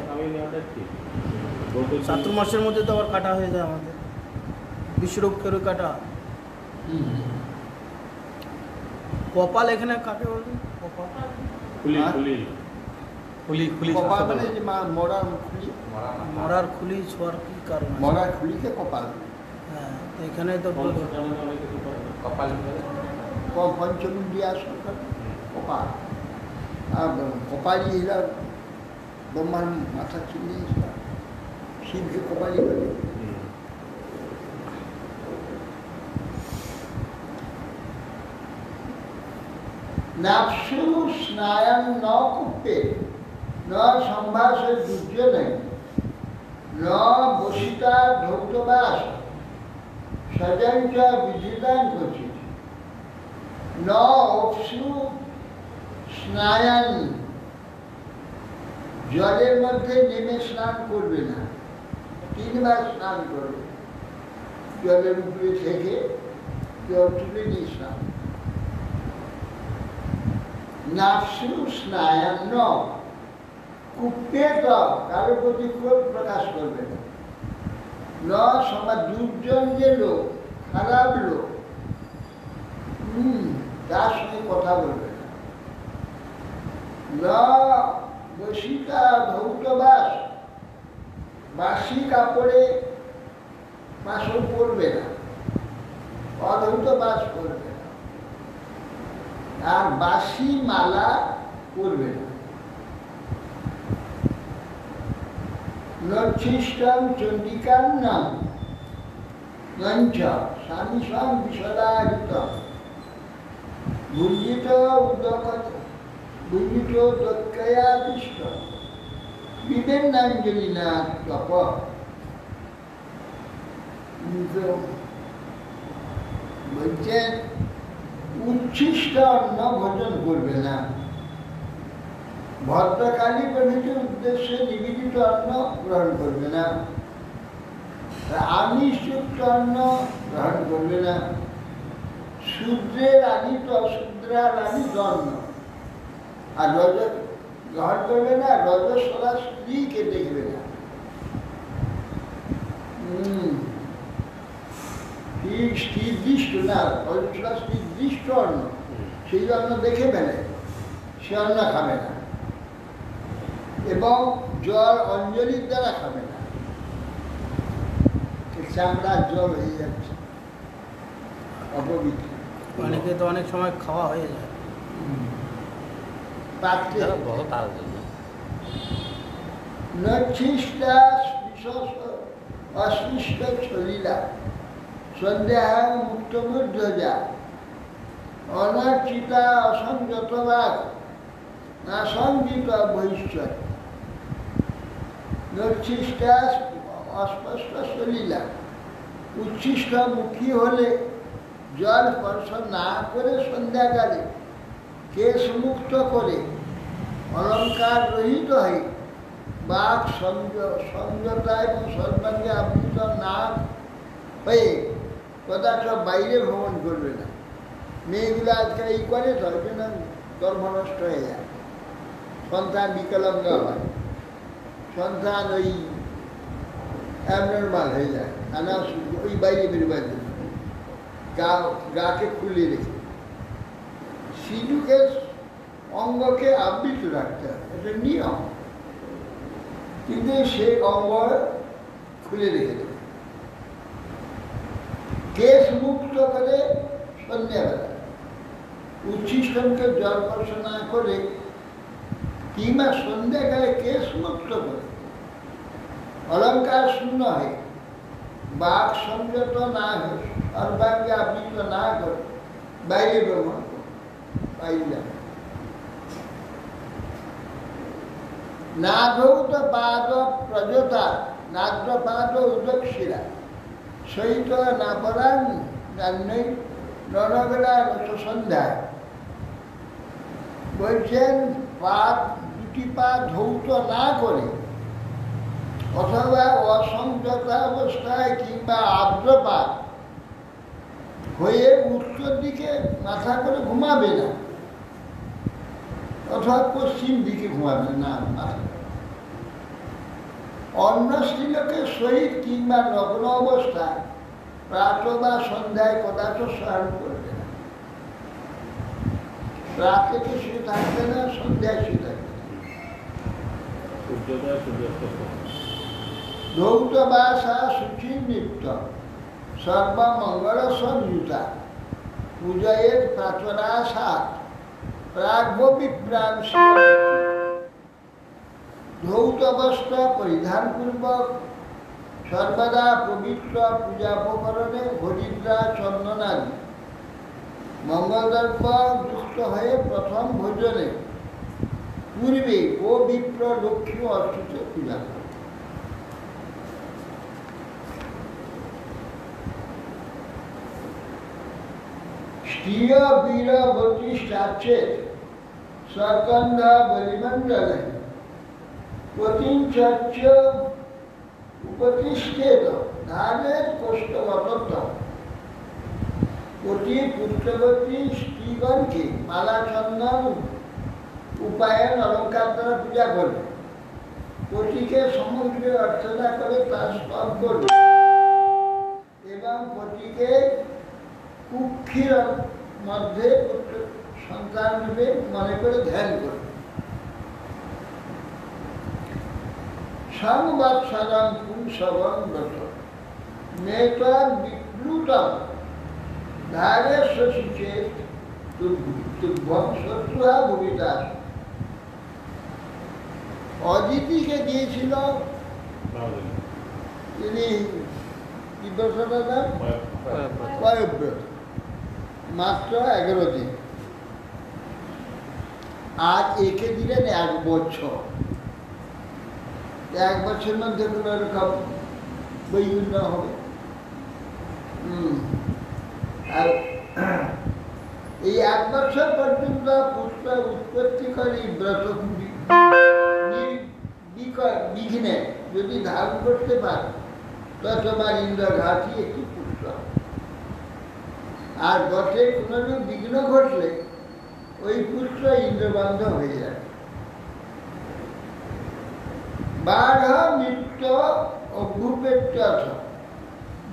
চাতুর্মাসের মধ্যে তো আবার কাটা হয়ে যায় আমাদের, বিশ্বরূপেরও কাটা। কপাল এখানে কাকে বলবে? কপাল খুলি খুলি খুলি খুলি কপাল মানে যে মরার খুলি, মরার খুলি ছোঁয়ার কি কারণ আছে? মরার খুলিকে কপাল। হ্যাঁ, তো এখানে তো অনেক কিছু করে না। কপাল পঞ্চমী দিয়ে আসল কপাল। আর কপালি এরা ব্রহ্মার মাথা চিনিয়ে শিবকে কপালি বলে। নাপসু স্নায়ন ন কুপ্পে ন সম্ভাষে দুর্জনে ন বসিতা ধৌতবাস সজঞ্চ বিধিদান করছে ন অপসু স্নায়ন, জলের মধ্যে নেমে স্নান করবে না, 3 বার স্নান করবে। জলের উপরে থেকে জল তুলে নিয়ে স্নান। নাপসু স্নায়ন ন কুপ্পে কারো প্রতি ক্রোধ প্রকাশ করবে না। ন সমাজ দুর্জন যে লোক, খারাপ লোক, তার সঙ্গে কথা বলবে না। ন বসিতা ধৌতবাস, বাসি কাপড়ে বাসন পরবে না, অধৌত বাস করবে না। আর বাসি মালা করবে না। নচ্ছিষ্টম চণ্ডিকার নাম নঞ্চ স্বামী স্বাম বিশদাহিত ভুঞ্জিত উদক ভুঞ্জিত দক্ষয়াদিষ্ট বিবেন্নাঞ্জলি না তপ। বলছেন উচ্ছিষ্ট অন্ন ভোজন করবে না, ভদ্রকালী প্রভৃতির উদ্দেশ্যে নিবেদিত অন্ন গ্রহণ করবে না, আমিষযুক্ত অন্ন গ্রহণ করবে না, শূদ্রের আনিত অশূদ্রার আনিত অন্ন, আর রজ গ্রহণ করবে না, রজস্বলা স্ত্রীকে দেখবে না। নির্দিষ্ট না, রজস্বলা নির্দিষ্ট অন্ন, সেই অন্ন দেখে ফেলে, সে অন্ন খাবে না। এবং জল অঞ্জলির দ্বারা খাবে না, চামড়ার জল হয়ে যাচ্ছে অপবিত্র। অনেকে তো অনেক সময় খাওয়া হয়ে যায় পাত্রে। বড় তার জন্য নচ্ছিষ্টা অস্পৃষ্ট ছলিলা সন্দেহ মুক্তমূর্ধজা অনর্চিতা অসংযতবাদ নাসংগীত ভবিষ্যৎ। নচ্ছিষ্টা অস্পষ্ট সলিলা, উচ্ছিষ্ট মুখী হলে জল স্পর্শ না করে সন্ধ্যাকালে কেশ মুক্ত করে অলঙ্কার রহিত হয়ে বাক সংযতা এবং সর্বাঙ্গে আবৃত না হয়ে কদাচ বাইরে ভ্রমণ করবে না। মেয়েগুলো আজকাল এই করে তো ওই জন্য গর্ভ নষ্ট হয়ে যায়, সন্তান বিকলাঙ্গ হয়, সন্তান ওই অ্যাবনর্মাল হয়ে যায়, নানা ওই বাইরে বেরোবার জন্য গাকে খুলে রেখে শিশুকে অঙ্গকে আবৃত রাখতে হবে, এটা নিয়ম। কিন্তু সে অঙ্গ খুলে রেখে দেবে, কেশ মুক্ত করে সন্ধ্যাবেলা উচ্ছিষ্টমকে জল স্পর্শ না করে কিংবা সন্ধ্যাকালে কেশ মুক্ত করে অলঙ্কার শূন্য হয়ে বাক সংযত না হয়ে সর্বাঙ্গে আবৃত না করে বাইরে ভ্রমণ বাইরে নাগৌত পাদ প্রজতা নাগ্রপাদ উদক্ষিরা সহিত নাপরাং জান্নই নরবেলা রত সন্ধ্যায়। বলছেন দুটি পা ধৌত না করে অথবা অসংযত অবস্থায় কিংবা আর্দ্রপাত হয়ে উত্তর দিকে মাথা করে ঘুমাবে না, অথবা পশ্চিম দিকে ঘুমাবে না, মাথা অন্য স্ত্রীলোকের সহিত কিংবা নগ্ন অবস্থায় প্রাত বা সন্ধ্যায় কদাচ শয়ন করবে না। রাতে তো শুয়ে থাকবে না, সন্ধ্যায় শুয়ে থাকবে না। সূর্যোদয় সূর্যাস্ত ধৌত বাসা শুচির্নিত্য সর্বমঙ্গল সংযুতা পূজয়ের প্রাচরাসাত প্রাগ্বিপ্রাণ ধৌত বস্ত্র পরিধানপূর্বক সর্বদা পবিত্র পূজাপকরণে হরিদ্রা চন্দনাদি মঙ্গলদ্রব্য যুক্ত হয়ে প্রথম ভোজনে পূর্বে ও বিপ্র লক্ষ্মী অর্চিত পূজা করে। স্ত্রীয় বীরবতী চাচেত সকন্ধ বলিমণ্ডলে প্রতিঞ্চর্য উপতিষ্ঠেত ধানের কোষ্ঠগত প্রতি পুত্রবতী স্ত্রীগণকে মালা চন্দন উপায়ন অলঙ্কার দ্বারা পূজা করবে। পতিকে সমগ্র অর্চনা করে তার স্তব করবে এবং পতিকে কুক্ষির মধ্যে পুত্র সন্তান রূপে মনে করে ধ্যান করবে। সংবৎসরং পুংসবং ব্রত নেতর বিপ্লুতম ধারে শশিচেত তুভ্যং শত্রুহা ভূমিদাস। অদিতিকে দিয়েছিল তিনি কি বছরের নাম কয়ব্রত, মাত্র 11 দিন। আর একে দিলেন 1 বছর। 1 বছরের মধ্যে কোন রকম বৈগুণ্য হবে। আর এই 1 বছর পর্যন্ত পুত্র উৎপত্তি করে ব্রত বিঘ্নে যদি ধারণ করতে পারে ততবার ইন্দ্রঘাতী একটি পুত্র। আর বটে কোনরূপ বিঘ্ন ঘটলে ওই পুত্র ইন্দ্রবন্ধ হয়ে যায়। বাঘ মৃত্য অভ্যুপেত্য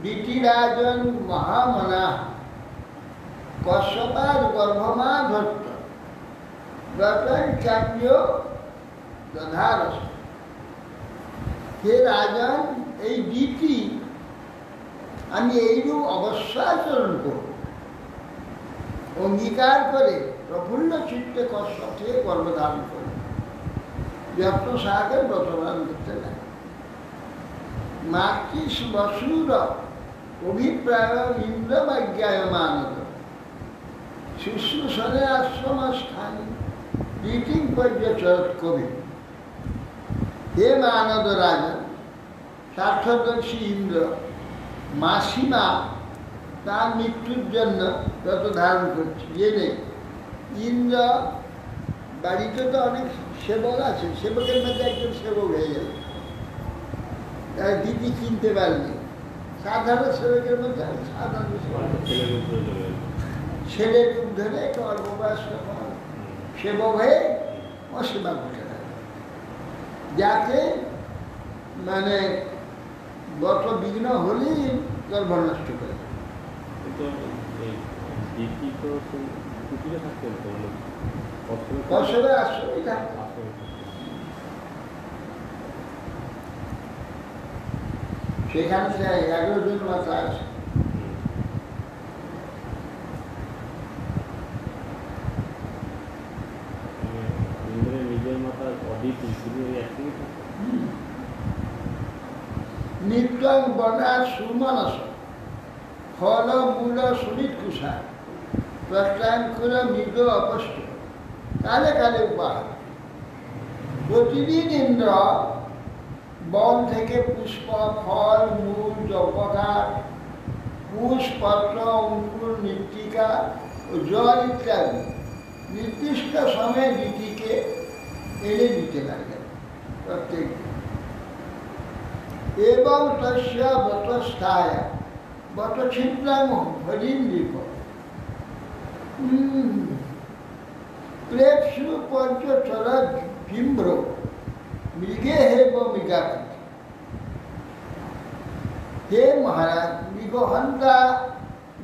দ্বিতীরাজন মহামনা কশ্যপার গর্ভমা ধত্ত ব্রতন চার্য দধারস। হে রাজন, এই দ্বিতি আমি এইরূপ অবশ্যাচরণ করব অঙ্গীকার করে প্রফুল্ল চিত্তে কশ্যপ থেকে গর্ভধারণ করে যত্ন সাহাকে ব্রতপালন করতে লাগে। মাতৃ বসুর অভিপ্রায় ইন্দ্রবাজ্ঞায় মানদ শুশ্রূষণে আশ্রম স্থান রীতিং পর্যচরত কবি। হে মানদ রাজন, স্বার্থদর্শী ইন্দ্র মাসিমা তার মৃত্যুর জন্য ব্রত ধারণ করছে জেনে ইন্দ্র বাড়িতে তো অনেক সেবক আছে, সেবকের মধ্যে একজন সেবক হয়ে গেল। তার দিদি চিনতে পারেনি। সাধারণ সেবকের মধ্যে সাধারণ ছেলের রূপ ধরে একটা অল্প বয়স্ক সেবক হয়ে অসেবা করতে থাকে, যাতে মানে ব্রত বিঘ্ন হলেই গর্ভ নষ্ট করে। কসবে আশ্রমই থাকে। সেখানে 11 জন মাতা আছে। নিজের মাতার অদিতি শুধু একই নিত্যং বনাৎ সুমানস ফল মূল সুনিত কুষা প্রত্যাঙ্কুর মৃগ অপষ্ট কালে কালে উপহার। প্রতিদিন ইন্দ্র বন থেকে পুষ্প, ফল, মূল, জপকাঠ, কুশ, পত্র, অঙ্কুর, মৃত্তিকা ও জল ইত্যাদি নির্দিষ্ট সময়ে দিতিকে এনে দিতে লাগলেন প্রত্যেক দিন। এবং তস্য বতস্থায় বতছিদ্রাং হরিন্দ্রিপ প্রেক্ষু পঞ্চচর বিম্র মৃগে হেব মৃগাকৃতি। হে মহারাজ, মৃগহন্তা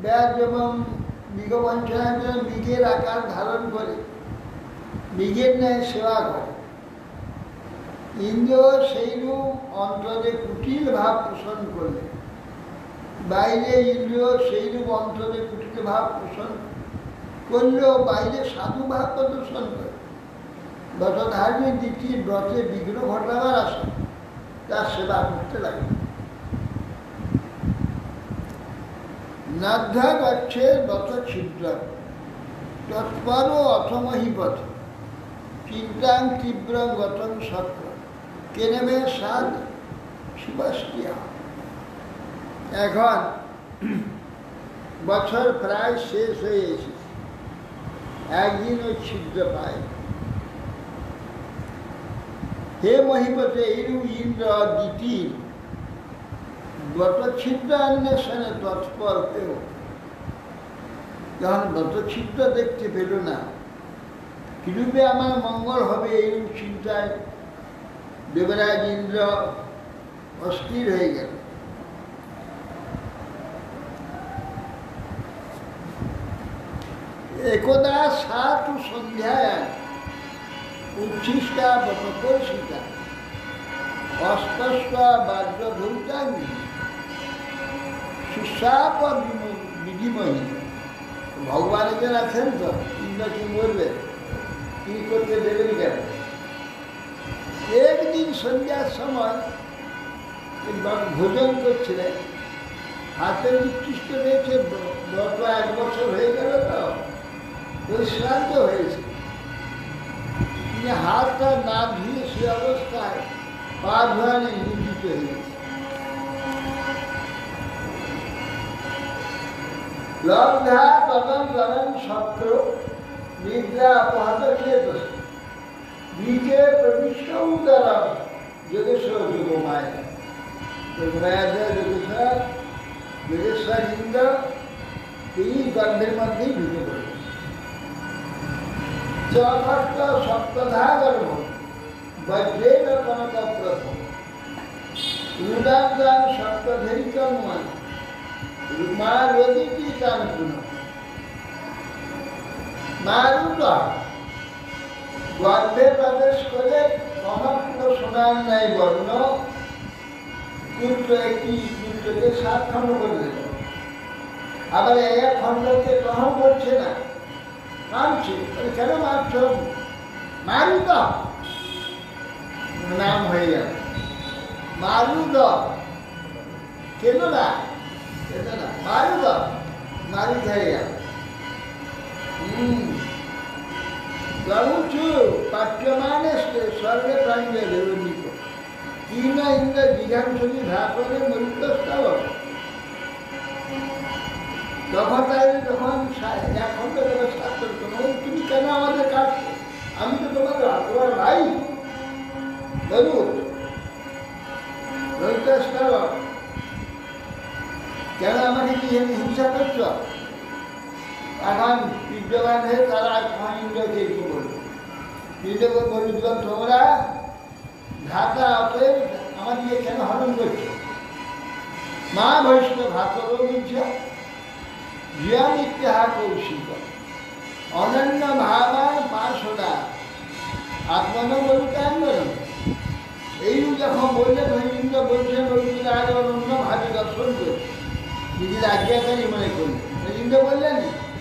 ব্যাস যেমন মৃগবঞ্চনার জন্য মৃগের আকার ধারণ করে মৃগের ন্যায় সেবা করে, ইন্দ্র সেইরূপ অন্তরে কুটিল ভাব পোষণ করলে, বাইরে ইন্দ্রিয় সেইরূপ অন্তরে কুটিল ভাব পোষণ করলেও বাইরে সাধু ভাব প্রদর্শন করে। ব্রতধারী দ্বিতীয় ব্রতে বিঘ্ন ঘটাবার আসে, তার সেবা করতে লাগে। নাধ্যা গচ্ছে ব্রত ছিদ্র তৎপর অথমহিপথ চিন্তাং তীব্রং গতং সত্য কেনেমে সাদ শিবাস্টিয়া। এখন বছর প্রায় শেষ হয়ে এসেছে, একদিনও ছিদ্র পায়। হে মহিপতে, এইরূপ ইন্দ্র দ্বিতীয় ব্রতছিদ্র অন্বেষণে তৎপর পেও, যখন ব্রতছিদ্র দেখতে পেল না, কিরূপে আমার মঙ্গল হবে এইরূপ চিন্তায় দেবরাজ ইন্দ্র অস্থির হয়ে গেল। একদা সাত সন্ধ্যায় উচ্ছিষ্টা ব্রতপর্ষিতা অস্পষ্ট বাদ্যধূতাঙ্গি সুশাপ বিধিময়ী। ভগবান এখানে আছেন তো, ইন্দ্র কি বলবে, কি করতে দেবেন কেন? একদিন সন্ধ্যার সময় ভোজন করছিলেন, হাতের উচ্ছিষ্ট রয়েছে, ব্রত 1 বছর হয়ে গেল তো, পরিশ্রান্ত হয়েছে। তিনি হাতটা না ধুয়ে সে অবস্থায় পা ধোয়ানে নিয়োজিত হয়ে গেছে। লব্ধা তদম তদম শক্র নিদ্রা অপহত চেতস নিচে প্রবিষ্ট উদরম যোগেশ্বর যোগমায়। যোগেশ্বর ইন্দ্র এই গর্ভের মধ্যেই ঢুকে পড়ে। চতুর্থ সপ্তধা গর্ভ বজ্রেন কনক প্রথম উদান সপ্তধরিকম মা রোদিটি কান পুন মারুত গর্ভে প্রবেশ করে কনক সোনার ন্যায় বর্ণ পুত্র একটি পুত্রকে 7 খণ্ড করে দিল। আবার 1 খণ্ডকে গ্রহণ করছে না, মারছে। কেন মারছ? মারুত নাম হয়ে গেল মারুদ। কেন না? মারুদ মারুদ হয়ে গেল। প্রভুচু পাঠ্যমানে স্বর্গে প্রাণীদের নিত তিন ইন্দ্র জিঘাংশী ধাপনে মরুতস্তাব। তখন যখন 1 খণ্ড ব্যবস্থা করতো, তুমি কেন আমাদের কাটছো? আমি তো তোমার ভাই। কেন আমাকে কি হিংসা করছ? এখন বিদ্যমান হয়ে তারা ইন্দ্রকে কি বলল? ইন্দ্রকে বলল, তোমরা ধাতা অতএব আমাদেরকে কেন হরণ করছো? মা বৈষ্ণব ভাতর বলছে জ্ঞান ইত্যাহা কৌশিক অনন্য ভাবান পাশোদা আত্মন বলুকাঙ্গন। এইরূপ যখন বললেন, ইন্দ্র বলছেন অর্জুন আজ অন্য ভাবে দর্শন করে নিজের আজ্ঞাকারী মনে করলেন। ইন্দ্র বললেন,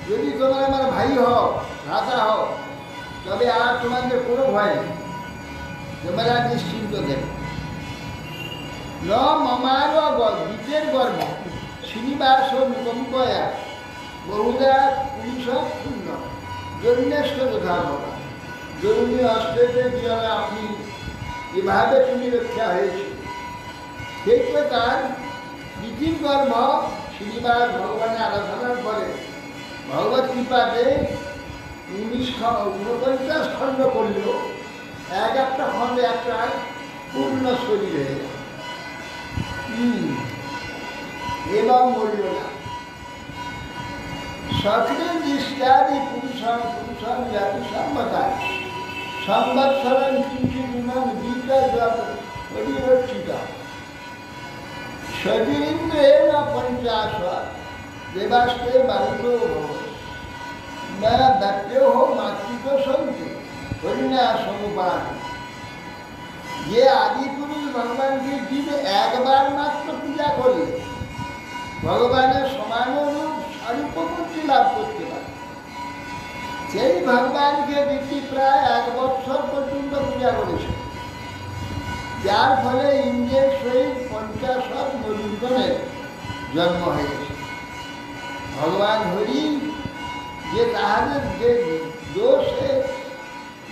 যদি তোমরা আমার ভাই হও, ভ্রাতা হও, তবে আর তোমাদের কোনো ভয় নেই, তোমরা নিশ্চিন্ত দেব। ন মমার দ্বিতের গর্ভ শ্রীনিবাস মুকম্পয়া বহুদা পুরুষ শূন্য জন্যেষ্ট কোথাও বাবা। জরুরি অস্ট্রেলিয়ার জন্য আপনি এভাবে তুমি রক্ষা হয়েছে। সেই প্রকার দ্বিতীয় গর্ভ শ্রীনিবাস ভগবানের আরাধনার পরে ভগবত কৃপাতে 49 খণ্ড করলেও একটা খণ্ডে একটা পূর্ণ শরীর হয়ে যায় এবং বলল না। সকলের দৃষ্টাদি পুরুষান জাতি সম্মতায় সংবৎসরণ কিঞ্চিত বিদ্যা পরিবর্তিত शरीरेन्द्रेण पंचाशा देवास्ते बाहुतो मैं दत्ते हो मातृको संति हरिणा समुपान। ये आदि पुरुष भगवान के जीव एक बार मात्र पूजा कर भगवान समान रूप सारूपमूर्ति लाभ करते সেই ভগবানকে রীতি প্রায় 1 বছর পর্যন্ত পূজা করেছে, যার ফলে ইন্দ্রের সহিত 50 মধুসূদনের জন্ম হয়েছে। ভগবান হরি যে তাহাদের যে দোষে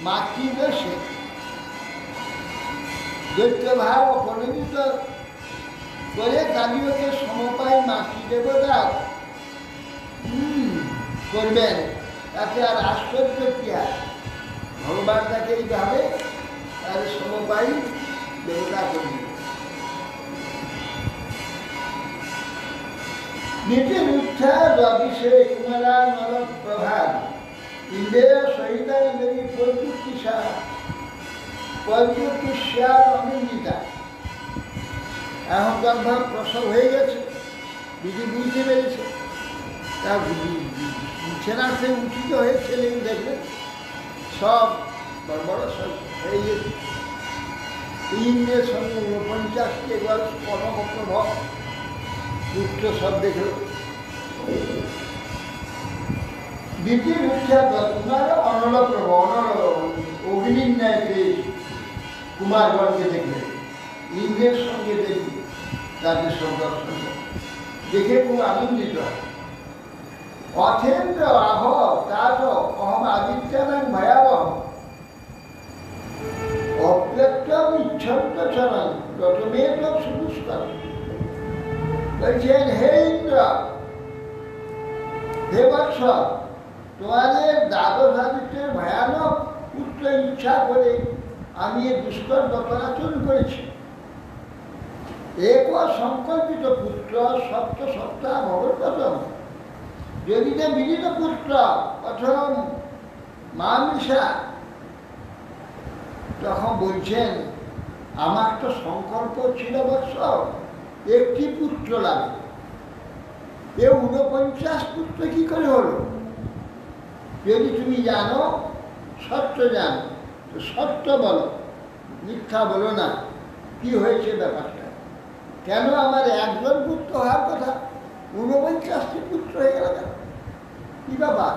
মাতৃদোষে দৈত্যভাব অপরাজিত করে কালীয়কে সমপায় মাতৃদেবতা করবেন, তাতে আর আশ্চর্য কি আছে? ভগবান তাকে এইভাবে তার সমবায়ী দেবতা করবে। নীতির উচ্ছ্বাস অভিষেক কুমারা নর প্রভাত ইন্দ্রিয় সহিতা দেবী পৈতৃকিসার অনিন্দিতা। এখন গর্ভার প্রসব হয়ে গেছে, দিদি বুঝতে পেরেছে, তা বিছানা সে উচিত হয়ে ছেলে দেখলেন সব বড় বড় সব হয়ে গেছে। ইন্দ্রের সঙ্গে 49টি একবার কর্মপ্রভব পুত্র সব দেখল। দ্বিতীয় উচ্ছা কুমার অনলপ্রভ অগ্নির ন্যায় পেয়ে কুমারগণকে দেখলে, ইন্দ্রের সঙ্গে দেখি তাদের সংদর্শন দেখে খুব আনন্দিত হয়। অথেন্দ্র আহ তাজ অহম আদিত্যানাং ভয়াবহ অপ্রত্যম ইচ্ছন্ত চরণ রতমেত সুদুষ্কর। বলছেন হে ইন্দ্র, হে বৎস, তোমাদের দ্বাদশ আদিত্যের ভয়ানক পুত্র ইচ্ছা করে আমি এ দুষ্কর দপরাচরণ করেছি। এক সংকল্পিত পুত্র সপ্ত সপ্তাহ ভগবতম যদি যে মিলিত পুত্র প্রথম মা-মিশা, তখন বলছেন আমার তো সংকল্প ছিল বৎস একটি পুত্র লাগবে, এ 49 পুত্র কি করে হলো? যদি তুমি জানো, সত্য জানো তো সত্য বলো, মিথ্যা বলো না। কি হয়েছে ব্যাপারটা? কেন আমার একজন পুত্র হওয়ার কথা 49টি পুত্র হয়ে গেল কেন? কি ব্যাপার?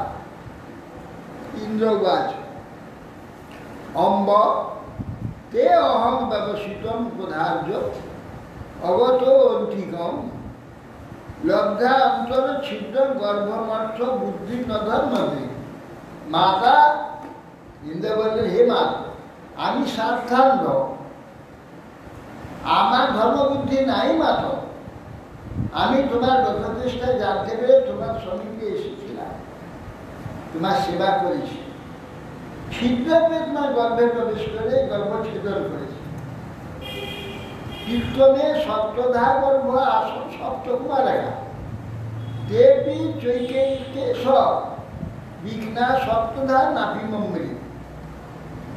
ইন্দ্রবাজ অম্ব তে অহং ব্যবসিতম প্রধার্য অগত অন্তিকম লব্ধা অন্তর ছিদ্র গর্ভমর্থ বুদ্ধি নধর্মে। মাতা ইন্দ্র বললেন, হে মা, আমি সাবধান, আমার ধর্মবুদ্ধি নাই মাত। আমি তোমার যথেষ্টায় জানতে পেরে তোমার সমীপে এসেছিলাম, তোমার সেবা করেছি। ছিদ্রপে তোমার গর্ভে প্রবেশ করে গর্ভছেদন করেছি। কীর্তনে সপ্তধা গর্ভ আসন সপ্তকুমার রেখা দেবী চৈকে সব বিঘ্না সপ্তধা নাভি মম্মরি।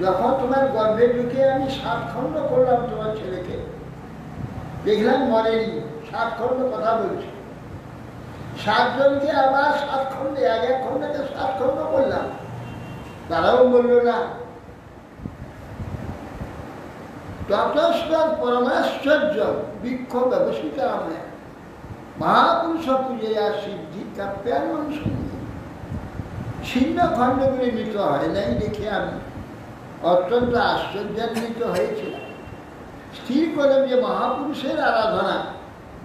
যখন তোমার গর্ভে ঢুকে আমি 7 খণ্ড করলাম তোমার ছেলেকে, দেখলাম মরেনি, 7 খণ্ড কথা বলছি। 7 জনকে আবার 7 খণ্ডে এক খণ্ডকে 7 খণ্ড করলাম, তারাও বলল না। ততস্পদ পরমাশ্চর্য বৃক্ষ ব্যবস্থিত আমরা মহাপুরুষ পূজা সিদ্ধি কাপ্যান সঙ্গে ছিন্ন খণ্ডগুলি মৃত হয় নাই দেখে আমি অত্যন্ত আশ্চর্যান্বিত হয়েছিলাম। স্থির করলাম যে মহাপুরুষের আরাধনা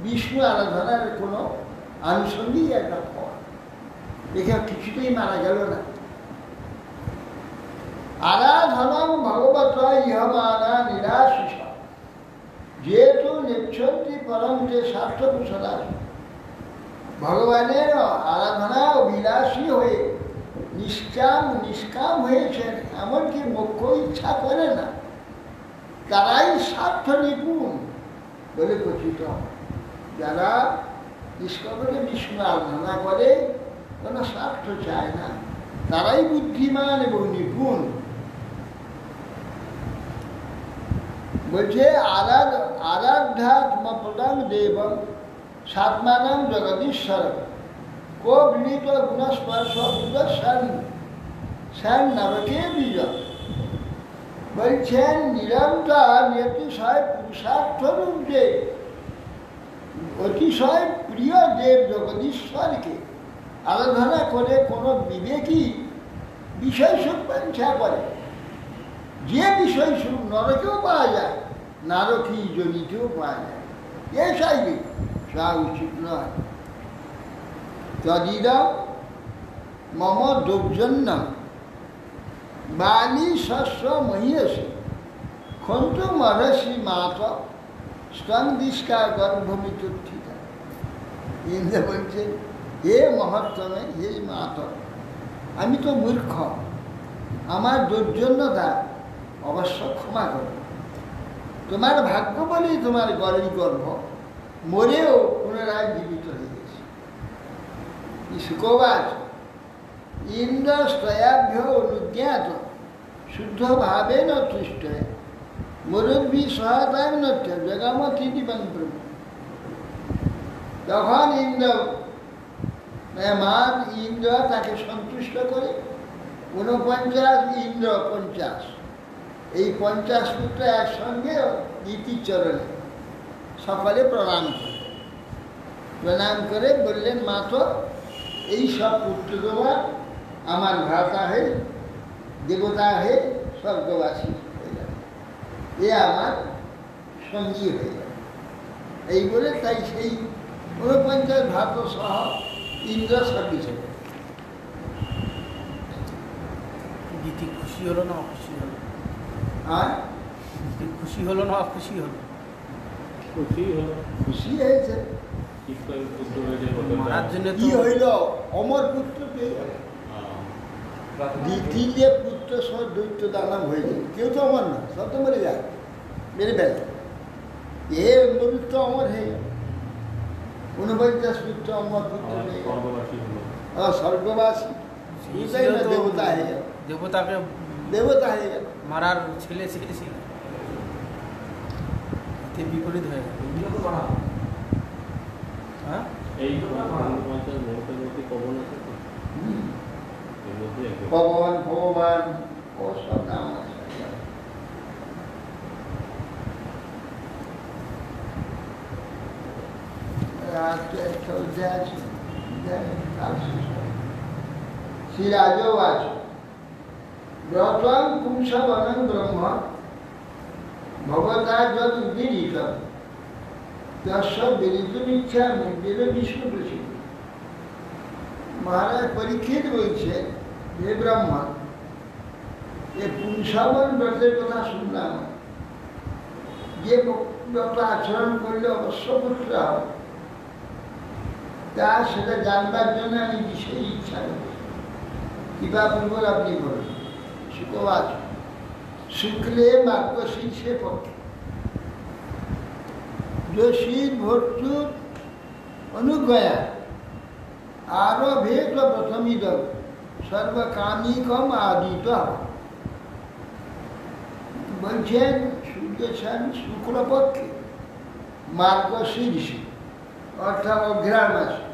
বিষ্ণু আরাধনার কোনো আনুষঙ্গিক একটা ফল, দেখে কিছুতেই মারা গেল না। আরাধনং ভগবত ইহমানা নিরাশিষ যেহেতু নেচ্ছন্তি পরম যে স্বার্থ সদা ভগবানের আরাধনা অভিলাষী হয়ে নিষ্কাম হয়েছেন, এমনকি মোক্ষ ইচ্ছা করে না, তারাই স্বার্থ নিপুণ বলে কথিত। যারা নিষ্কপটে বিষ্ণু আরাধনা করে, কোনো স্বার্থ চায় না, তারাই বুদ্ধিমান এবং নিপুণ বলছে আরাধ্যাত্মপদং দেবম সাত্মানং জগদীশ্বর কো বিনীত গুণস্পর্শ বুধস্যান স্যান নরকে বিজয়। বলছেন নিরন্তর অতিশয় পুরুষার্থ রূপে অতিশয় প্রিয় দেব জগদীশ্বরকে আরাধনা করে কোনো বিবেকী বিষয় সুখ বাঞ্ছা করে। যে বিষয় সুখ নরকেও পাওয়া যায়, নারকী জনিতেও পাওয়া যায়, এ চাইবে তা উচিত নয়। তদিদম মম দুর্জন্য বালি শস্য মহিষী খন্ত মহর্ষি মাত স্তং দিষ্কা গর্ভমিতুত্থিতা। ইন্দ্র বলছেন, হে মহত্তমে, হে মাত, আমি তো মূর্খ, আমার দুর্জন্যতা অবশ্য ক্ষমা করো। তোমার ভাগ্য বলেই তোমার গর্ভ মরেও পুনরায় জীবিত হয়ে গেছে। শুকবাচ ইন্দ্র স্তয়াভ্য অনুজ্ঞাত শুদ্ধভাবে ন তুষ্ট মরুদ্ভি সহায়তায় নথ্য জগামতি দিবন প্রভু। তখন ইন্দ্র তাকে সন্তুষ্ট করে 49 ইন্দ্র 50, এই 50 পুত্র একসঙ্গে নীতির চরণে সকলে প্রণাম করে বললেন, মাতো এই সব পুত্র তোমার আমার ভ্রাতা হয়ে দেবতা হয়ে স্বর্গবাসী হয়ে যাবে, এ আমার সঙ্গী হয়ে যাবে। এই বলে তাই সেই 49 ভ্রাত সহ ইন্দ্র সঙ্গী ছিল। দিতি খুশি হলো না অখুশি হলো? আর দিতি খুশি হলো না অখুশি হলো? খুশি হয়েছে। মারার জন্য কি হইল? অমর পুত্র পেয়ে গেল। দ্বিতীয় পুত্র সহ দৈত্য দানব হয়ে যায়। কেউ তো অমর না, সব তো মরে যায়, মেরে বেলা। এ পুত্র অমর হয়ে গেল। 49 পুত্র অমর পুত্র হয়ে গেল, স্বর্গবাসী। দেবতা হয়ে গেল, দেবতা হয়ে গেল। মারার ছেলে ছিল, বিপরীত হয়ে গেল। হ্যাঁ, ভগবান ও সব নাম আছে। শ্রীরাজবাচ ব্রতং পুংসবনং ব্রহ্ম ভগবতা যদ উদ্দীরিত তস্য বেরিতুমিচ্ছামি বেদ বিষ্ণু প্রসিদ্ধ। মহারাজ পরীক্ষিত বলছে, হে ব্রহ্মা, এ পুংসবন ব্রতের কথা শুনলাম, যে ব্রত আচরণ করলে অবশ্য পুত্র হবে, তা সেটা জানবার জন্য আমি বিশেষ ইচ্ছা করি। কৃপাপূর্বক আপনি বলুন। শুকবাচ শুক্লে মার্গশীর্ষে পক্ষে যোশীর ভর্তুর অনুজ্ঞয়া আরভেত প্রথমিদ সর্বকামিকম আদিত। বলছেন সূর্যছেন শুক্লপক্ষে মার্গশীর্ষে অর্থাৎ অঘ্রাণ মাসে,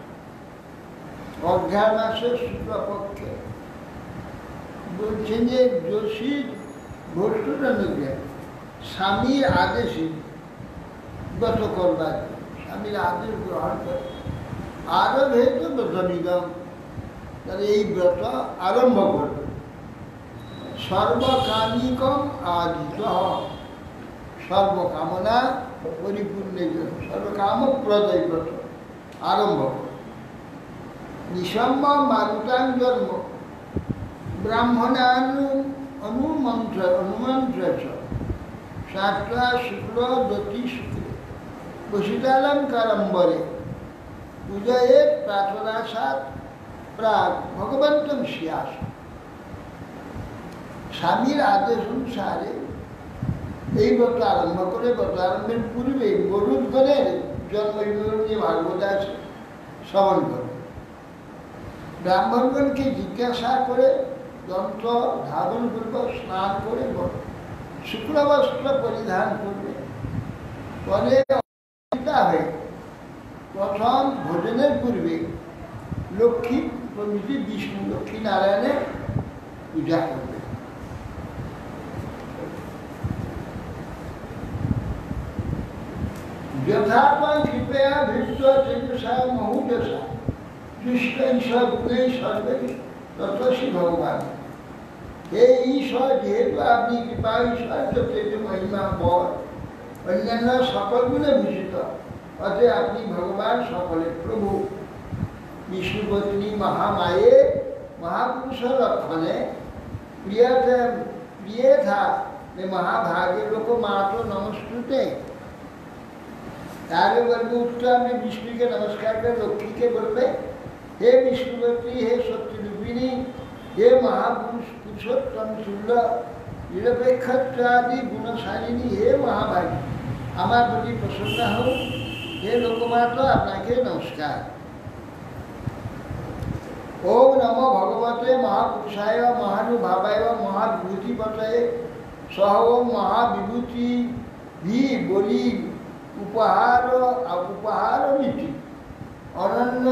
অঘ্রাণ মাসের শুক্লপক্ষে বলছেন যে যোশীর ভর্তুর অনুজ্ঞা স্বামীর আদেশে ব্রত করবার, স্বামীর আদেশ গ্রহণ করে আরভেত ব্রতমিদম, তাহলে এই ব্রত আরম্ভ করবে। সর্বকামিকম আদিত, সর্বকামনা পরিপূর্ণের জন্য সর্বকামপ্রদ এই ব্রত আরম্ভ করবে। নিঃসম্য মারুতাং জন্ম ব্রাহ্মণানু অনুমন্ত্র শাস্ত্রা শুক্ল দতি শুক্লে বসিতালঙ্কারম্বরে পূজয়ে প্রাতরাসাৎ প্রাগ ভগবন্তম শিয়াস। স্বামীর আদেশ অনুসারে এই ব্রত আরম্ভ করে, ব্রত আরম্ভের পূর্বে গরুদ্গণের জন্মবিবরণ যে ভাগবত আছে শ্রবণ করে, ব্রাহ্মণগণকে জিজ্ঞাসা করে দন্ত ধারণ পূর্বক স্নান করে শুক্লবস্ত্র পরিধান করবে, পরে হয়ে প্রথম ভোজনের পূর্বে লক্ষ্মী প্রভৃতি বিষ্ণু লক্ষ্মী নারায়ণের পূজা করবে। যথাপন কৃপয়া ভৃত্য তেজসা মহুযশা শুষ্কং সগুণৈ সর্বে ততসি ভগবান। হে ঈশ্বর, যেহেতু আপনি কৃপা ঈশ্বর, তেজ মহিমা বল অন্যান্য সকল গুণে ভূষিত, অতএব আপনি ভগবান সকলের প্রভু। বিষ্ণুপত্নী মহামায়ে महापुरुष लक्षणे प्रिय था ने महाभागे लोग मातो नमस्कृते तारे वर्ग उठकर हमने विष्णु के नमस्कार कर लक्ष्मी के बोलते हे विष्णुवती, हे सत्यरूपिणी, हे महापुरुष पुरुषोत्तम तुल्य निरपेक्षादि गुणशालिनी, हे महाभागी আমার প্রতি প্রসন্ন হও, হে লোকমাতা আপনাকে নমস্কার। ओम नमो भगवते महापुरुषाय महानुभावाय महाविभूतिपतये सह ओम महाविभूति भी बोली उपहार नीति अनन्य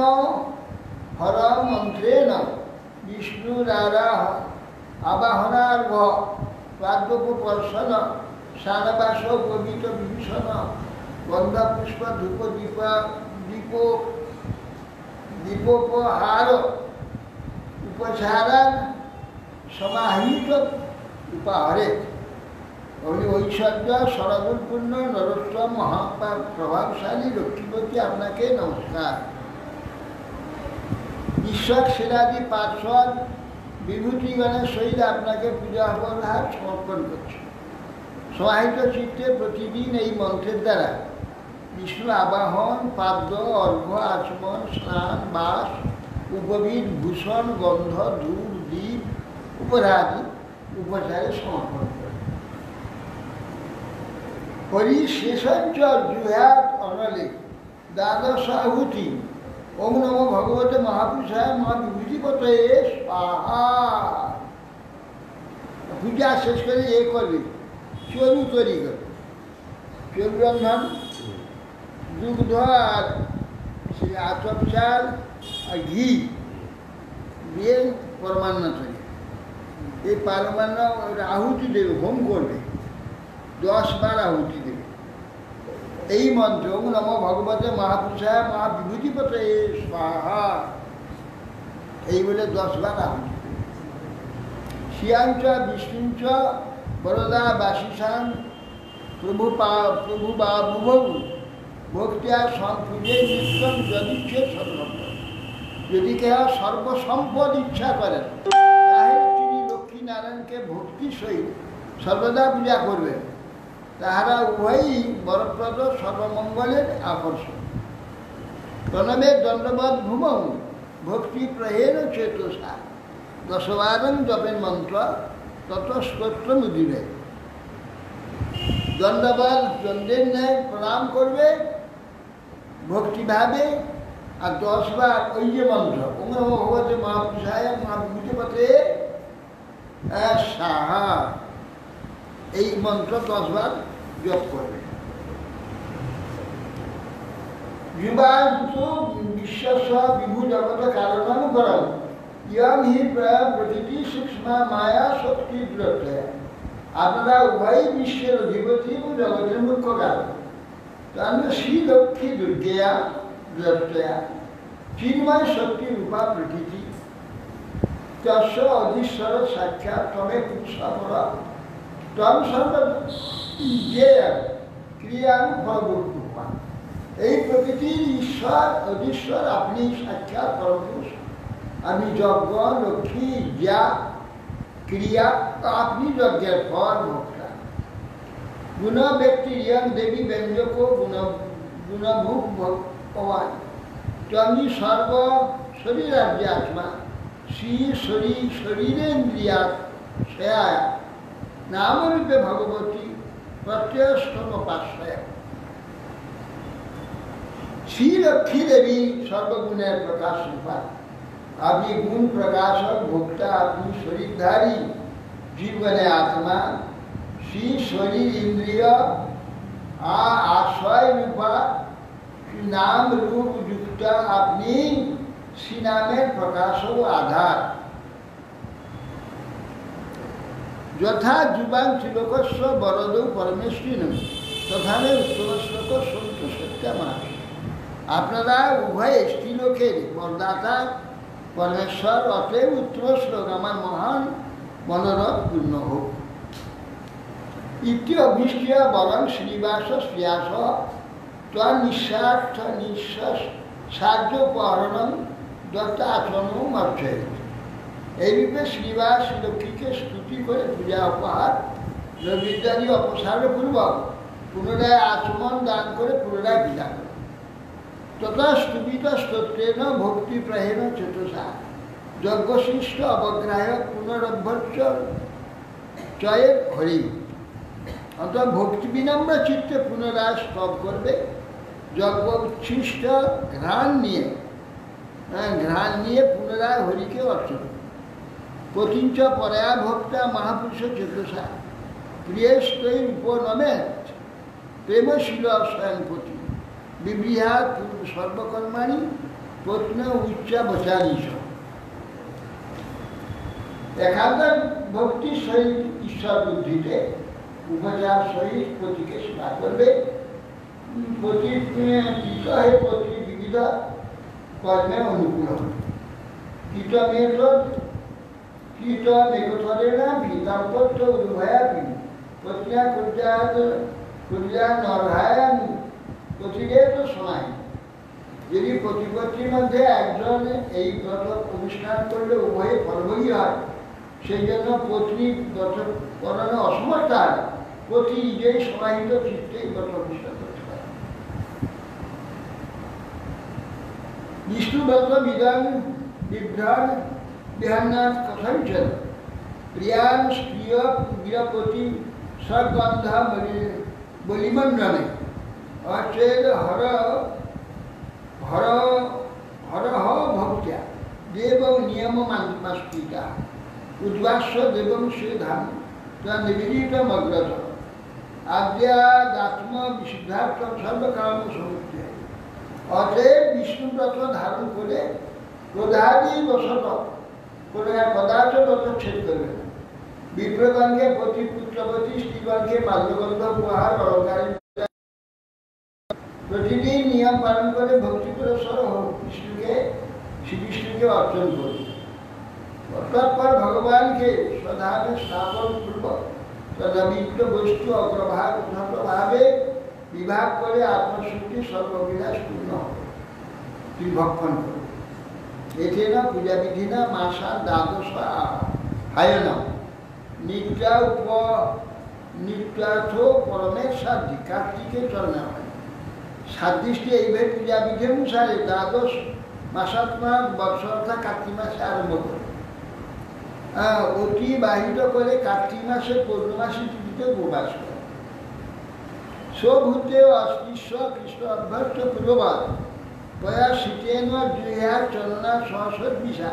हर मंत्रेण विष्णुराराह आवाहनार्घ पादोपपर्शन शानवास पवित विभीषण गंधापुष्प धूप दीपोपहार उपचारण समाहित उपहारे ऐश्वर्य सरगुणपूर्ण नरोत्तम महाप्रभावशाली लक्ष्मीपति आपनाके नमस्कार। ঈশ্বর সেরাদি পার্শ্বদ বিভূতিগণের সহিত আপনাকে পূজা উপহার সমর্পণ করছি। সমাহিত চিত্তে প্রতিদিন এই মন্ত্রের দ্বারা বিষ্ণু আবাহন, পাদ্য, অর্ঘ্য, আচমন, স্নান, বাস, উপবিদ, ভূষণ, গন্ধ, ধূপ, দীপ, উপরাদি উপচারে সমর্পণ করে। পরিশেষঞ্চ জুহাত অনলে দ্বাদশ আহুতি ওম নমো ভগবতে মহাপুরুষায় মহাবিভূতিপতয়ে স্বাহা। পূজা শেষ করে এ করবে, চরু তৈরি করবে, চরু রন্ধন, দুগ্ধ আর আতপ চাল আর ঘি দিয়ে পরমান্ন তৈরি। এই পরমান্ন আহুতি দেবে, হোম করবে, 10 বার আহুতি দেবে। এই মন্ত্র ওম নমো ভগবতে মহাপুরুষায় মহাবিভূতিপতয়ে স্বাহা এই বলে 10 বার আহুতি দেবে। শিয়াঞ্চ বিষ্ণুঞ্চ বরদা বাসিসান প্রভু বা বুভৌ ভক্তিয়া সম্পূজে নিত্যম যদিচ্ছে সর্বম্পদ। যদি কেহ সর্বসম্পদ ইচ্ছা করেন তাহলে তিনি লক্ষ্মী নারায়ণকে ভক্তির সহিত সর্বদা পূজা করবেন। তাহারা উভয়ই বরপ্রদ সর্বমঙ্গলের আকর্ষণ। প্রণবে দণ্ডবৎ ভূমৌ ভক্তি প্রহেণ চেতসা 10 বার জপেন মন্ত্র তত স্তোত্র মুদিবে। দণ্ডবৎ দণ্ডের ন্যায় প্রণাম করবে ভক্তিভাবে, আর 10 বার ওই যে মন্ত্র ওম নমো ভগবতে মহাপুরুষায় মহাবিভূতিপতয়ে স্বাহা এই মন্ত্র 10 বার জপ করবে। যুবান্তু বিশ্বস্ব বিভু জগত কারণম করম ইয়ম হি প্রতিটি সূক্ষ্ম মায়া শক্তি দ্রষ্টয়া। আপনারা উভয় বিশ্বের অধিপতি এবং জগতের মুখ্য কারণ। তাহলে শ্রী লক্ষ্মী দুর্গেয়া দ্রষ্টয়া চিন্ময় শক্তি রূপা প্রকৃতি তস্য অধীশ্বর সাক্ষাৎ তমে পুরুষাপর তম সর্বজ্ঞেয় ক্রিয়ানুভবা। এই প্রকৃতির ঈশ্বর অধীশ্বর আপনি সাক্ষাৎ পরমপুরুষ। আমি যজ্ঞ লক্ষ্মী জ্ঞা ক্রিয়া, আপনি যজ্ঞের ফল ভোক্তা। গুণ ব্যক্তি রিয়ং দেবী ব্যঞ্জক গুণভূপ ভগবান তুমি সর্ব শরীরার্য আত্মা শ্রী শরীরেন্দ্রিয়া শেয়া নামরূপে ভগবতী প্রত্যয়স্তম পাশ্রয়। শ্রী লক্ষ্মী দেবী সর্বগুণের প্রকাশ রূপা। আপনি গুণ প্রকাশক ভোক্তা, আপনি শরীরধারী জীবনে আত্মা শ্রী শরীর ইন্দ্রিয় আশ্রয় রূপা নাম রূপ যুক্ত আপনি শ্রীনামের প্রকাশ ও আধার। যথা যুবাং ত্রিলোকস্য বরদৌ পরমেশ্বরী তথানে উত্তম শ্লোক সন্তু সত্যমা। আপনারা উভয় স্ত্রীলোকের বরদাতা পরমেশ্বর, অতএব উত্তম শ্লোক আমার মহান মনোরথ পূর্ণ হোক। ইতি অভীষ্ট্য বরং শ্রীবাস শ্রিয়াস নিঃস্বার্থ নিঃশ্বাস সাহায্য পহরণ দত্ত আচরণ অর্থে। এইরূপে শ্রীবাস লক্ষ্মীকে স্তুতি করে পূজা উপহার রবিদ্যাদি অপসারপূর্বক পুনরায় আচমন দান করে পুনরায় বিদা করে। তথা স্তুপিত স্তোত্রেণ ভক্তি প্রাহেণ চেতসা যজ্ঞশিষ্ট অবগ্রাহ পুনরভ্যর্চ চয়ের হরি। অর্থাৎ ভক্তি বিনম্র চিত্তে পুনরায় স্তব করবে, যজ্ঞশিষ্ট ঘ্রাণ নিয়ে পুনরায় হরিকে অর্চন। পতিঞ্চ পরয়া ভক্তা মহাপুরুষ চেতসা প্রিয়স্তৈ উপনমেত প্রেমশীল স্বয়ংপতি বিবৃহা সর্বকর্মাণি পত্ন উচ্চাবচারীশ। একান্তর ভক্তির সহিত ঈশ্বর বুদ্ধিতে উপচার সহিত পতিকে সেবা করবে। পতি বিবিধ কর্মে অনুকূল হবে। কীটমেকথরেণ ভীতাপত্য উভয়াপি পত্ন্যা কুর্যা নরহায়ামি পতিরে তো শোনায়। যদি প্রতিপত্তির মধ্যে একজন এই ব্রত অনুষ্ঠান করলে উভয়ে ফলভোগী হয়, সেই জন্য পত্নী ব্রত করানো অসমর্থ হয়, পতি নিজেই সমাহিত চিত্তে ব্রত অনুষ্ঠান করতে পারে। বিষ্ণুব্রত বিধান বিভ্রাণ বিহান্নাথ কথাঞ্চল প্রিয়ান প্রিয় গৃহপতি সগন্ধা বলিমণ্ডনে অচেদ হর হর হরহ ভক্ত্যা দেব নিয়ম মাস্তিকা উদ্বাস্য দেবং সে ধাম নিবেদিত মগ্রত আদ্যাত্ম বিশুদ্ধার্থ সর্বকাম সমুদ্র। অতএব বিষ্ণুব্রত ধারণ করে ক্রোধাদি বশত পদার্থ ছেদ করবে না। বিপ্রগণকে পতি পুত্রপতি স্ত্রীগণকে বাল্যগন্ধ উপহার অলঙ্কার প্রতিদিন নিয়ম পালন করে ভক্তি পুরস্কার শ্রীবিষ্ণুকে অর্চন করবে। তৎপর ভগবানকে সদাভাবে স্থাপন পূর্বক তদবিত্ত বস্তু অগ্রভাগ উন্নতভাবে বিভাগ করে আত্মশুদ্ধি সর্ববিলাস পূর্ণ হবে, ত্রিভক্ষণ করবে। এতেন পূজাবিধিনা মাসা দ্বাদশ হায়ন নিত্যার্থ পরমের সাধ্যি কার্তিকে চলনা হয়। সাদৃষ্টি এইভাবে পূজাবিধি অনুসারে দ্বাদশ মাসাত্মা বর্ষ অর্থাৎ কার্তিক মাসে আরম্ভ করে অতিবাহিত করে কার্তিক মাসে পূর্ণমাসী তিথিতে উপবাস করে। স্বভূতে অস্পৃশ্য কৃষ্ণ অভ্যর্থ পূর্ববাদ পয়া শীতেন গৃহা চলনা সহসদ্বিষা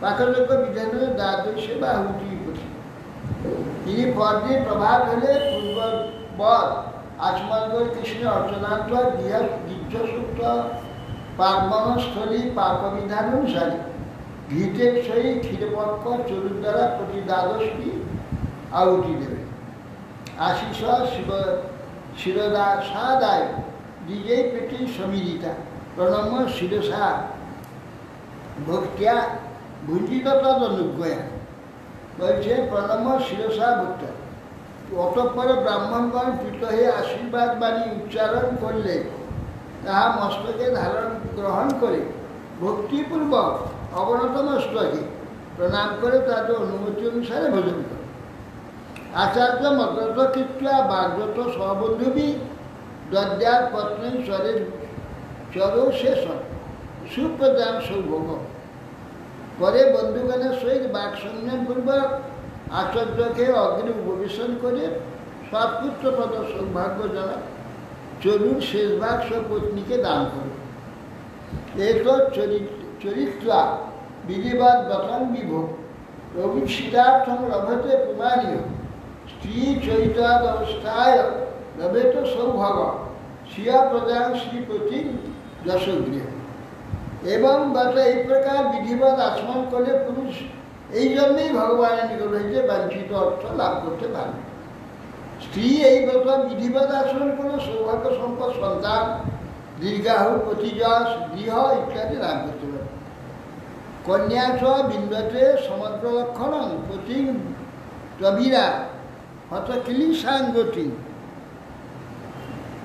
পাকযোগ্য বিধানের দ্বাদশে বা হুতি পথি। তিনি পরদিন প্রভাত হলে পূর্ববৎ আচমনগর কৃষ্ণের অর্চনার্থ গীর্যসূক্ত পার্বণস্থলী পাকবিধান অনুসারে ঘিটের সহিত ক্ষীরপক্ষ চরুর দ্বারা প্রতি দ্বাদশটি আহুতি দেবে। আশিস শিরদাসাদায় দ্বিজেই পেটি সমিদিতা প্রণম্য শিরসা ভক্তিয়া ভুঞ্জিত তদনুজ্ঞয়া। বলছে প্রণম্য শিরসা ভক্তা। অতঃপর ব্রাহ্মণগণ প্রীত হয়ে আশীর্বাদ বাণী উচ্চারণ করলে তাহা মস্তকে ধারণ গ্রহণ করে ভক্তিপূর্বক অবনত মস্তকে প্রণাম করে তাদের অনুমতি অনুসারে ভোজন করে। আচার্য মগ্রত কৃত্বা বাগ্রত সহবন্ধুবি দদ্যার পত্নী স্বরের চরৌ শেষ সুপ্রদান সৌভোগ। পরে বন্ধুগণের সহিত বাক সংযমপূর্বক আচার্যকে অগ্নি উপবেশন করে সৎপুত্রপদ সৌভাগ্যজনক চরুর শেষ ভাগ পত্নীকে দান করে। এত চরিত্রা বিধিবাদ গঠন বিভোগ রবি সীতার্থম লভতে প্রমাণীয় স্ত্রী চৈতাদবস্থায় রবেত সৌভাগ শিয়া প্রদান শ্রীপতি যশগৃহ। এবং বাট এই প্রকার বিধিবৎ আচরণ করলে পুরুষ এই জন্যই ভগবানের নিকট হইতে বাঞ্ছিত অর্থ লাভ করতে পারে। স্ত্রী এই ব্রত বিধিবৎ আচরণ করলে সৌভাগ্য সম্পদ সন্তান দীর্ঘাহু প্রতিযশ গৃহ ইত্যাদি লাভ করতে পারে। কন্যা চ বিন্দতে সমগ্র লক্ষণ প্রতি তবিরা হত ক্লিশাঙ্গতি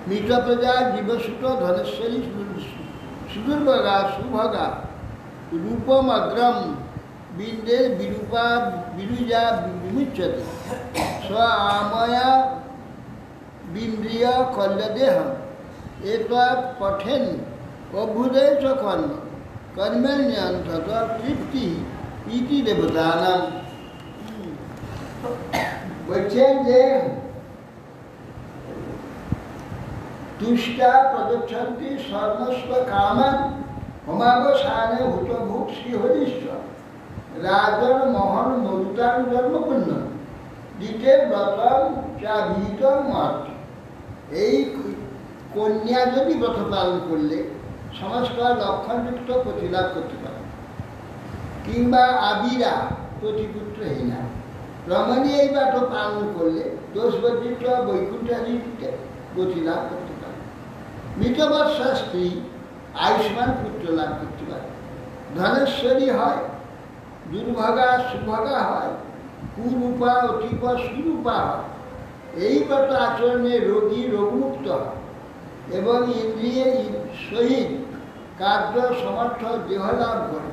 মৃত প্রজা জীবসূত ধনেশ্বরী সুদুর্ভগা সুভগা রূপমগ্রম বিন্দের বিরূপা বিরুজা বিমুচ্যতে স্ব আময়া বিন্দ্রিয় কল্যদেহম এতৎ পঠেন অভ্যুদে চ কর্ম কর্মেণ্যন্তত তৃপ্তি ইতি দেবতানাম। বলছেন যে তুষ্টা প্রদক্ষন্তি সর্বস্ব কামান হোমাবসানে হুতভূক শ্রীহরিশ্বর রাজন মোহন মরুতান জন্মপূর্ণ দিতে ব্রতম চা বিহিত মত। এই কন্যা যদি ব্রত পালন করলে সমস্ত লক্ষণযুক্ত প্রতিলাভ করতে পারে, কিংবা আবিরা প্রতিপুত্রহীনা রমণী এই ব্রত পালন করলে দোষবর্জিত বৈকুণ্ঠাদিতে প্রতিলাভ করতে পারে। মৃতবর্ষা স্ত্রী আয়ুষ্মান পুত্র লাভ করতে পারে, ধনেশ্বরী হয়, দুর্ভগা সুভগা হয়, কুরূপা অতীব সুরূপা হয়। এই ব্রত আচরণে রোগী রোগমুক্ত হয় এবং ইন্দ্রিয়ের সহিত কার্য সমর্থ দেহ লাভ করে।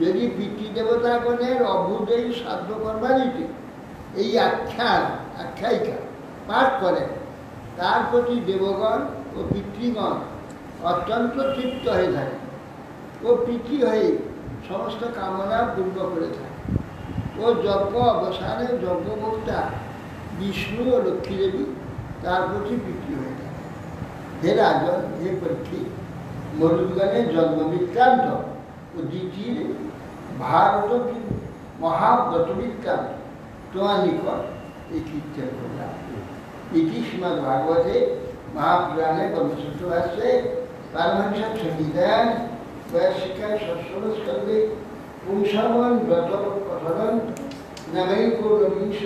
যদি পিতৃদেবতাগণের অভ্যুদয়ী সাধ্য কর্মাদিতে এই আখ্যায়িকা পাঠ করেন, তার প্রতি দেবগণ ও পিতৃগণ অত্যন্ত তৃপ্ত হয়ে থাকে ও প্রীতি হয়ে সমস্ত কামনা পূর্ণ করে থাকে। ও যজ্ঞ অবসানে যজ্ঞভোক্তা বিষ্ণু ও লক্ষ্মী দেবী তার প্রতি প্রীতি হয়ে থাকে। হে রাজন, হে পরীক্ষিত, মরুদ্গণের জন্মবৃত্তান্ত ও দ্বিতীয় ভারত মহাব্রত বৃত্তান্ত তোমার নিকট এই কীর্তন করলাম। ইতি শ্রীমদ্ ভাগবতে মহাপুরাণে ব্রহ্মসূত্র ভাষ্যে পারমহংস সংহিতায়াং বৈয়াসিকায় ষষ্ঠ স্কন্ধে পুংসাবন ব্রত কথনং নবৈকোনবিংশ